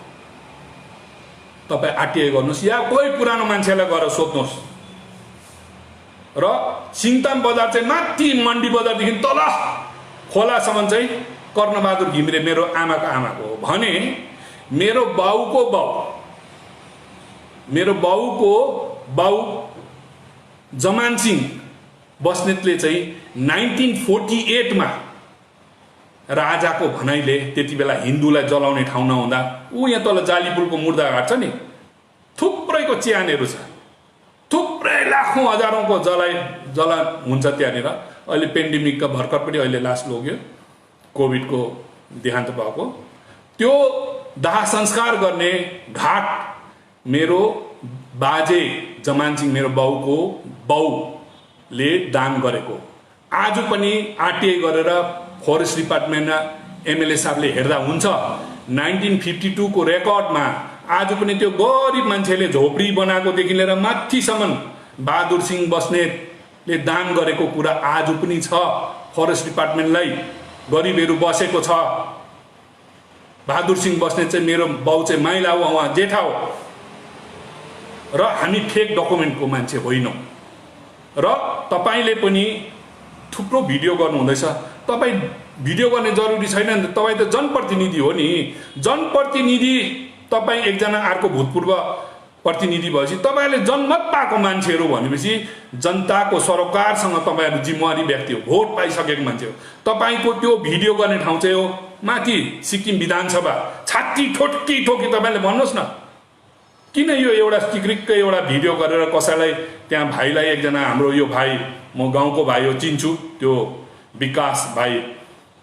Speaker 1: तपाईँ आरटीआई गर्नुहोस् या कोही पुरानो मान्छेलाई गएर सोध्नुहोस्। र सिङताम बजार चाहिँ माथि मन्डी बजारदेखि तल खोलासम्म चाहिँ कर्णबहादुर घिमिरे मेरो आमाको आमाको हो भने मेरो बाउको बाउ जमान सिंह बस्नेतले चाहिँ 1948 मा राजाको भनाइले त्यति बेला हिन्दूलाई जलाउने ठाउँ नहुँदा ऊ यहाँ तल जालीपुलको मुर्दाघाट छ नि, थुप्रैको च्यानहरू छ, थुप्रै लाखौँ हजारौँको जला हुन्छ त्यहाँनिर। अहिले पेन्डेमिकका भर्खर पनि अहिले लास्ट लग्यो, कोभिडको देहान्त भएको। त्यो दाह संस्कार गर्ने घाट मेरो बाजे जमानसिंह, मेरो बाउको बाउले दान गरेको। आज पनि आरटीआई गरेर फरेस्ट डिपार्टमेन्टमा एमएलए साहबले हेर्दा हुन्छ 1952 को रेकर्डमा आज पनि त्यो गरिब मान्छेले झोपडी बनाएकोदेखि लिएर माथिसम्म बहादुर सिंह बस्नेतले दान गरेको कुरा आज पनि छ। फरेस्ट डिपार्टमेन्टलाई गरिबहरू बसेको छ। बहादुर सिंह बस्नेत चाहिँ मेरो बाउ चाहिँ माइला हो, उहाँ जेठा हो। र हामी फेक डकुमेन्टको मान्छे होइनौँ। र तपाईँले पनि थुप्रो भिडियो गर्नुहुँदैछ। तपाईँ भिडियो गर्ने जरुरी छैन नि, तपाईँ त जनप्रतिनिधि हो नि। जनप्रतिनिधि तपाईँ एकजना अर्को भूतपूर्व प्रतिनिधि भएपछि तपाईँहरूले जनमत पाएको मान्छेहरू भनेपछि जनताको सरोकारसँग तपाईँहरू जिम्मेवारी व्यक्ति हो, भोट पाइसकेको मान्छे हो। तपाईँको त्यो भिडियो गर्ने ठाउँ चाहिँ हो माथि सिक्किम विधानसभा। छाती ठोकी तपाईँले भन्नुहोस् न, किन यो एउटा टिक्रिक्कै एउटा भिडियो गरेर कसैलाई त्यहाँ भाइलाई, एकजना हाम्रो यो भाइ म गाउँको भाइ हो चिन्छु, त्यो विकास भाइ,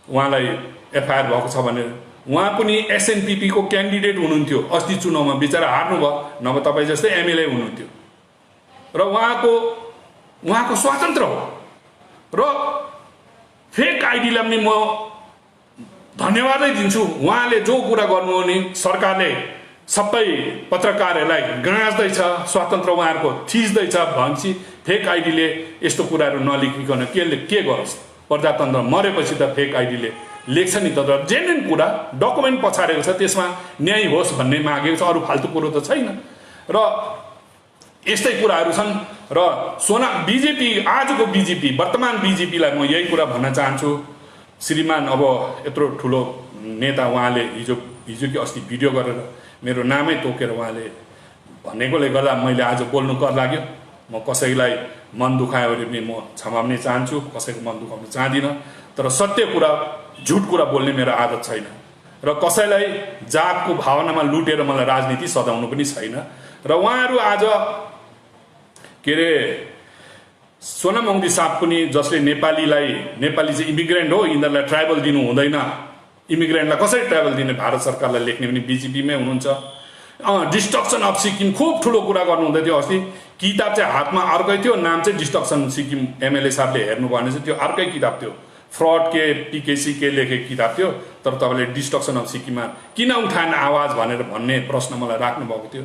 Speaker 1: उहाँलाई एफआइआर भएको छ भनेर। उहाँ पनि एसएनपीपी को क्यान्डिडेट हुनुहुन्थ्यो अस्ति चुनावमा, बिचरा हार्नुभयो, नभए तपाईँ जस्तै एमएलए हुनुहुन्थ्यो। र उहाँको स्वतन्त्र हो। र फेक आइडीलाई पनि म धन्यवादै दिन्छु। उहाँले जो कुरा गर्नु हो नि, सरकारले सबै पत्रकारहरूलाई गाँच्दैछ, स्वतन्त्र उहाँहरूको थिच्दैछ भनेपछि फेक आइडीले यस्तो कुराहरू नलेखिकन के गरोस्। प्रजातन्त्र मरेपछि त फेक आइडीले लेख्छ नि त, जेन्युन कुरा डकुमेन्ट पछारेको छ, त्यसमा न्याय होस् भन्ने मागेको छ, अरू फाल्तु कुरो त छैन। र यस्तै कुराहरू छन्। र बिजेपी, आजको बिजेपी, वर्तमान बिजेपीलाई म यही कुरा भन्न चाहन्छु। श्रीमान अब यत्रो ठुलो नेता, उहाँले हिजो कि अस्ति भिडियो गरेर मेरो नामै तोकेर उहाँले भनेकोले गर्दा मैले आज बोल्नु कर लाग्यो। म कसैलाई मन दुखायो भने पनि म क्षमा पनि चाहन्छु, कसैको मन दुखाउन चाहदिनँ। तर सत्य कुरा, झुट कुरा बोल्ने मेरो आदत छैन। र कसैलाई जातको भावनामा लुटेर मलाई राजनीति सदाउनु पनि छैन। र उहाँहरू आज के अरे सोनाम वाङदी साहब पनि, जसले नेपाली चाहिँ इमिग्रेन्ट हो, यिनीहरूलाई ट्राइबल दिनु हुँदैन, इमिग्रेन्टलाई कसरी ट्राइबल दिने भारत सरकारलाई लेख्ने पनि बिजेपीमै हुनुहुन्छ। डिस्ट्रक्सन अफ सिक्किम खुब ठुलो कुरा गर्नुहुँदै थियो अस्ति। किताब चाहिँ हातमा अर्कै थियो, नाम चाहिँ डिस्ट्रक्सन सिक्किम एमएलए साहबले हेर्नु भने चाहिँ त्यो अर्कै किताब थियो, फ्रड के पिकेसी के लेखेको किताब थियो। तर तपाईँले डिस्ट्रक्सन अफ सिक्किममा किन उठाएन आवाज भनेर भन्ने प्रश्न मलाई राख्नु भएको थियो।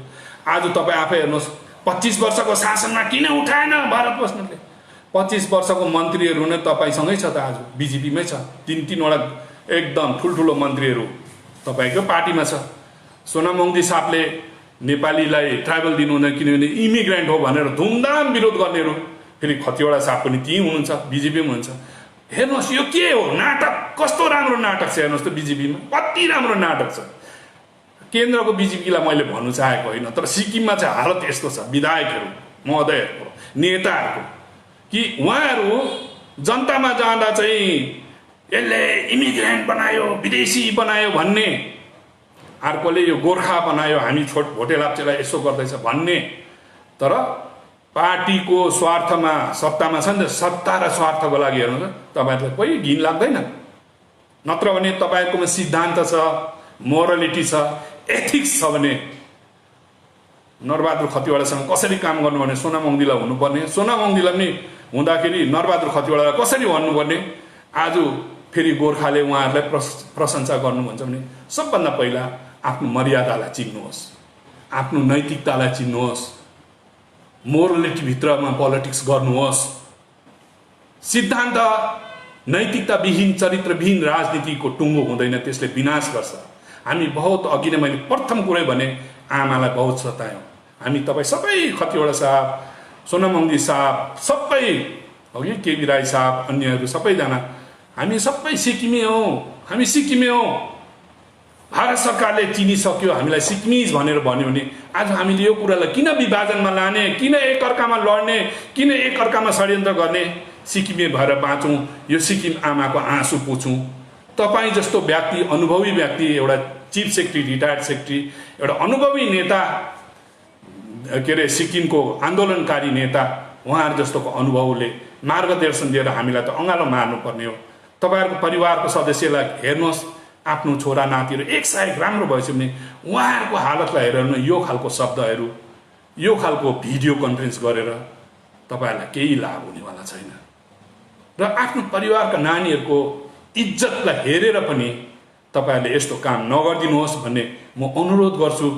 Speaker 1: आज तपाईँ आफै हेर्नुहोस्, 25 वर्षको शासनमा किन उठाएन भारत बस्नेतले। 25 वर्षको मन्त्रीहरू नै तपाईँसँगै छ त, आज बिजेपीमै छ। 3-3वटा एकदम ठुल्ठुलो मन्त्रीहरू तपाईँको पार्टीमा छ। सोनाम वाङदी साहबले नेपालीलाई ट्राइबल दिनु हुँदैन किनभने इमिग्रेन्ट हो भनेर धुमधाम विरोध गर्नेहरू फेरि खतिवडा साहब पनि त्यहीँ हुनुहुन्छ, बिजेपीमा हुनुहुन्छ। हेर्नुहोस् यो के हो नाटक, कस्तो राम्रो नाटक छ हेर्नुहोस् त। बिजेपीमा कति राम्रो नाटक छ। केन्द्रको बिजेपीलाई मैले भन्नु चाहेको होइन, तर सिक्किममा चाहिँ हालत यस्तो छ विधायकहरू, महोदयहरूको, नेताहरूको, कि उहाँहरू जनतामा जाँदा चाहिँ यसले इमिग्रेन्ट बनायो, विदेशी बनायो भन्ने, अर्कोले यो गोर्खा बनायो, हामी भोटे लाप्चेलाई यसो गर्दैछ भन्ने। तर पार्टीको स्वार्थमा सत्तामा छ नि त, सत्ता र स्वार्थको लागि हेर्नु त तपाईँहरूलाई कोही घिन लाग्दैन। नत्र भने तपाईँहरूकोमा सिद्धान्त छ, मोरलिटी छ, एथिक्स छ भने नरबहादुर खतिवडासँग कसरी काम गर्नु भने सोनाम वाङदीलाई हुनुपर्ने, सोनाम वाङदीलाई पनि हुँदाखेरि नरबहादुर खतिवडालाई कसरी भन्नुपर्ने। आज फेरि गोर्खाले उहाँहरूलाई प्रशंसा गर्नुहुन्छ भने सबभन्दा पहिला आफ्नो मर्यादालाई चिन्नुहोस्, आफ्नो नैतिकतालाई चिन्नुहोस्, मोरलिटीभित्रमा पोलिटिक्स गर्नुहोस्। सिद्धान्त नैतिकताविहीन, चरित्रविहीन राजनीतिको टुङ्गो हुँदैन, त्यसले विनाश गर्छ। हामी बहुत अघि नै मैले प्रथम कुरै भने आमालाई बहुत सतायौँ हामी। तपाईँ सबै खतिवडा साहब, सोनाम वाङदी साहब, सबै हो कि केबी राई साहब, अन्यहरू सबैजना हामी सबै सिक्किमे हौँ, हामी सिक्किमे हौँ। भारत सरकारले चिनिसक्यो हामीलाई सिक्किमिज भनेर भन्यो भने आज हामीले यो कुरालाई किन विभाजनमा लाने, किन एकअर्कामा लड्ने, किन एकअर्कामा षड्यन्त्र गर्ने। सिक्किमे भएर बाँचौँ, यो सिक्किम आमाको आँसु पुछौँ। तपाईँ जस्तो व्यक्ति, अनुभवी व्यक्ति, एउटा चिफ सेक्रेटरी, रिटायर्ड सेक्रेटरी, एउटा अनुभवी नेता, के अरे सिक्किमको आन्दोलनकारी नेता, उहाँहरू जस्तोको अनुभवले मार्गदर्शन दिएर हामीलाई त अँगालो मार्नुपर्ने हो। तपाईँहरूको परिवारको सदस्यलाई हेर्नुहोस्, आफ्नो छोरा नातिहरू एक सहायक राम्रो भएछ भने उहाँहरूको हालतलाई हेरेर यो खालको शब्दहरू, यो खालको भिडियो कन्फरेन्स गरेर तपाईँहरूलाई केही लाभ हुनेवाला छैन। र आफ्नो परिवारका नानीहरूको इज्जतलाई हेरेर पनि तपाईँहरूले यस्तो काम नगरिदिनुहोस् भन्ने म अनुरोध गर्छु।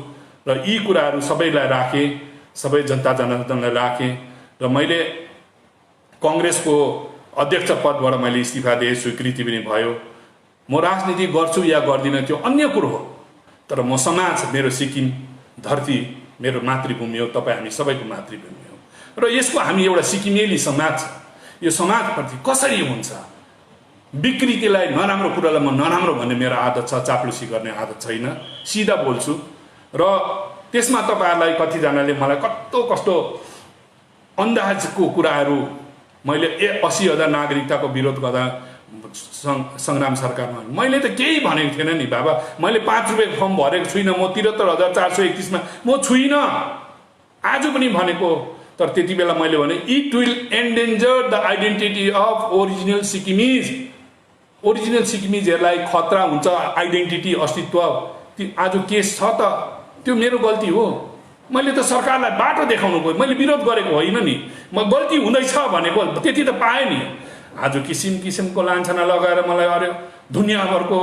Speaker 1: र यी कुराहरू सबैलाई राखेँ, सबै जनता जनार्दनलाई राखेँ। र मैले कङ्ग्रेसको अध्यक्ष पदबाट मैले इस्तिफा दिएँ, स्वीकृति पनि भयो। म राजनीति गर्छु या गर्दिनँ त्यो अन्य कुरो हो, तर म समाज, मेरो सिक्किम धरती मेरो मातृभूमि हो, तपाईँ हामी सबैको मातृभूमि हो। र यसको हामी एउटा सिक्किमेली समाज छ। यो समाजप्रति कसरी हुन्छ, विकृतिलाई, नराम्रो कुरालाई म नराम्रो भन्ने मेरो आदत छ, चाप्लुसी गर्ने आदत छैन, सिधा बोल्छु। र त्यसमा तपाईँहरूलाई कतिजनाले मलाई कस्तो अन्दाजको कुराहरू, मैले 80,000 नागरिकताको विरोध गर्दा सङ्ग्राम सरकारमा मैले त केही भनेको थिएन नि बाबा, मैले 5 रुपियाँ फर्म भरेको छुइनँ, म 73,431 मा म छुइनँ, आज पनि भनेको। तर त्यति बेला मैले भने it will endanger the identity of original Sikkimese, original सिक्किमिजहरूलाई खतरा हुन्छ आइडेन्टिटी, अस्तित्व। आज केस छ त, त्यो मेरो गल्ती हो। मैले त सरकारलाई बाटो देखाउनु गयो, मैले विरोध गरेको होइन नि, म गल्ती हुँदैछ भनेको त्यति त पाएँ नि। आज किसिम किसिमको लान्छना लगाएर मलाई अरे दुनियाँभरको,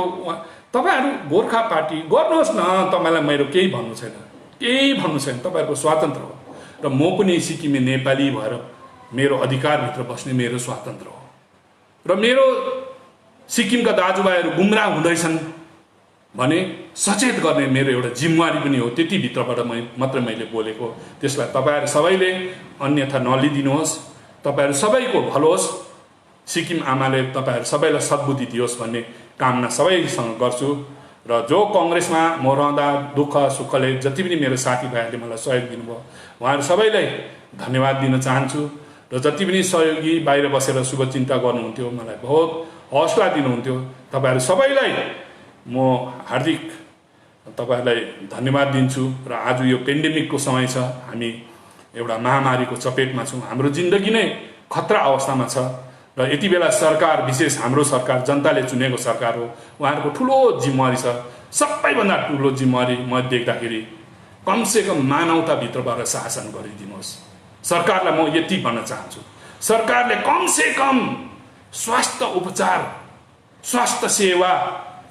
Speaker 1: तपाईँहरू गोर्खा पार्टी गर्नुहोस् न, तपाईँलाई मेरो केही भन्नु छैन, केही भन्नु छैन, तपाईँहरूको स्वातन्त्र हो। र म पनि सिक्किमे नेपाली भएर मेरो अधिकारभित्र बस्ने मेरो स्वातन्त्र हो। र मेरो सिक्किमका दाजुभाइहरू गुमराह हुँदैछन् भने सचेत गर्ने मेरो एउटा जिम्मेवारी पनि हो। त्यति भित्रबाट मात्रै मैले बोलेको। त्यसलाई तपाईँहरू सबैले अन्यथा नलिदिनुहोस्, तपाईँहरू सबैको भलो होस्, सिक्किम आमाले तपाईँहरू सबैलाई सद्बुद्धि दियोस् भन्ने कामना सबैसँग गर्छु। र जो कङ्ग्रेसमा म रहँदा दुःख सुखले जति पनि मेरो साथीभाइहरूले मलाई सहयोग दिनुभयो, उहाँहरू सबैलाई धन्यवाद दिन चाहन्छु। र जति पनि सहयोगी बाहिर बसेर शुभचिन्ता गर्नुहुन्थ्यो, मलाई बहुत हौसला दिनुहुन्थ्यो, तपाईँहरू सबैलाई म हार्दिक तपाईँहरूलाई धन्यवाद दिन्छु। र आज यो पेन्डेमिकको समय छ, हामी एउटा महामारीको चपेटमा छौँ, हाम्रो जिन्दगी नै खतरा अवस्थामा छ। र यति बेला सरकार, विशेष हाम्रो सरकार, जनताले चुनेको सरकार हो, उहाँहरूको ठुलो जिम्मेवारी छ। सबैभन्दा ठुलो जिम्मेवारी म देख्दाखेरि कमसेकम मानवताभित्रबाट शासन गरिदिनुहोस्। सरकारलाई म यति भन्न चाहन्छु, सरकारले कमसेकम स्वास्थ्य उपचार, स्वास्थ्य सेवा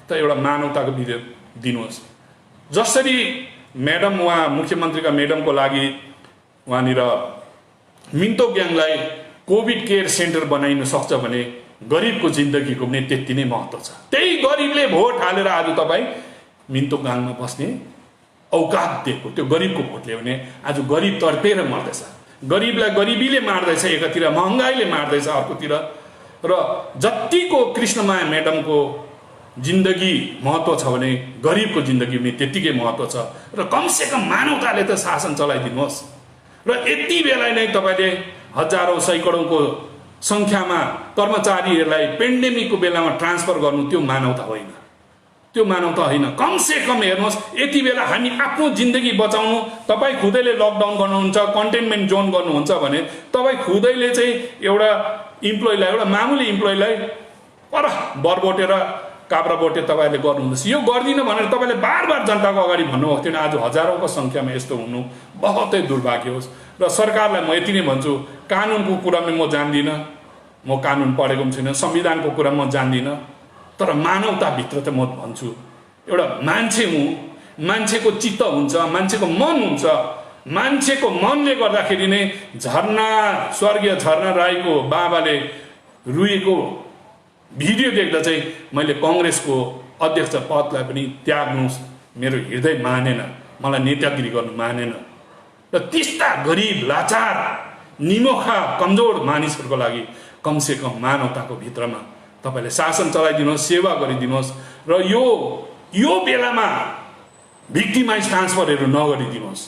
Speaker 1: त एउटा मानवताको भित्र दिनुहोस्। जसरी म्याडम, उहाँ मुख्यमन्त्रीका म्याडमको लागि उहाँनिर मिन्तोग्याङलाई कोभिड केयर सेन्टर बनाइन सक्छ भने गरिबको जिन्दगीको पनि त्यति नै महत्त्व छ। त्यही गरिबले भोट हालेर आज तपाईँ मिन्तोगाङमा बस्ने औकात दिएको, त्यो गरिबको भोटले भने आज गरिब तडपेर मर्दैछ, गरिबलाई गरिबीले मार्दैछ, एकातिर महँगाईले मार्दैछ, अर्कोतिर। र जतिको कृष्णमाया म्याडमको जिन्दगी महत्त्व छ भने गरिबको जिन्दगी पनि त्यत्तिकै महत्त्व छ। र कमसेकम मानवताले त शासन चलाइदिनुहोस्। र यति बेला नै तपाईँले हजारौँ सैकडौँको सङ्ख्यामा कर्मचारीहरूलाई पेन्डेमिकको बेलामा ट्रान्सफर गर्नु, त्यो मानवता होइन, त्यो मानवता होइन। कमसेकम हेर्नुहोस्, यति बेला हामी आफ्नो जिन्दगी बचाउनु, तपाईँ खुदैले लकडाउन गर्नुहुन्छ, कन्टेनमेन्ट जोन गर्नुहुन्छ भने तपाईँ खुदैले चाहिँ एउटा इम्प्लोइलाई, एउटा मामुली इम्प्लोइलाई पर बरबोटेर काब्रा बोटे तपाईँले गर्नुहुँदैछ। यो गर्दिनँ भनेर तपाईँले बार बार जनताको अगाडि भन्नुभएको थियो। आज हजारौँको सङ्ख्यामा यस्तो हुनु बहुतै दुर्भाग्य होस्। र सरकारलाई म यति नै भन्छु, कानुनको कुरामा म जान्दिनँ, म कानुन पढेको पनि छैन, संविधानको कुरामा म जान्दिनँ, तर मानवताभित्र त म भन्छु, एउटा मान्छे हुँ, मान्छेको चित्त हुन्छ, मान्छेको मन हुन्छ, मान्छेको मनले गर्दाखेरि नै झरना, स्वर्गीय झरना राईको बाबाले रुएको भिडियो देख्दा चाहिँ मैले कङ्ग्रेसको अध्यक्ष पदलाई पनि त्याग्नु मेरो हृदय मानेन, मलाई नेतागिरी गर्नु मानेन। र त्यस्ता गरिब, लाचार, निमोखा, कमजोर मानिसहरूको लागि कमसेकम मानवताको भित्रमा तपाईँले शासन चलाइदिनुहोस्, सेवा गरिदिनुहोस्। र यो बेलामा भिक्टिमाइज ट्रान्सफरहरू नगरिदिनुहोस्।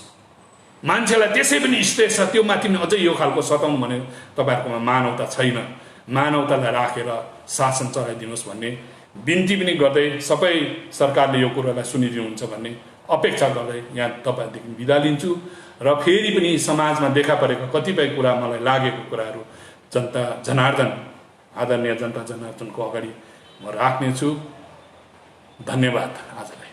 Speaker 1: मान्छेलाई त्यसै पनि स्ट्रेस छ, त्यो माथि पनि अझै यो खालको सताउनु भने तपाईँहरूकोमा मानवता छैन। मानवतालाई राखेर शासन चलाइदिनुहोस् भन्ने बिन्ती पनि गर्दै सबै सरकारले यो कुरालाई सुनिदिनुहुन्छ भन्ने अपेक्षा गर्दै यहाँ तपाईँदेखि बिदा लिन्छु र फेरि पनि समाजमा देखा परेको कतिपय कुरा मलाई लागेको कुराहरू आदरणीय जनता जनार्दनको अगाडि म राख्नेछु। धन्यवाद आजलाई।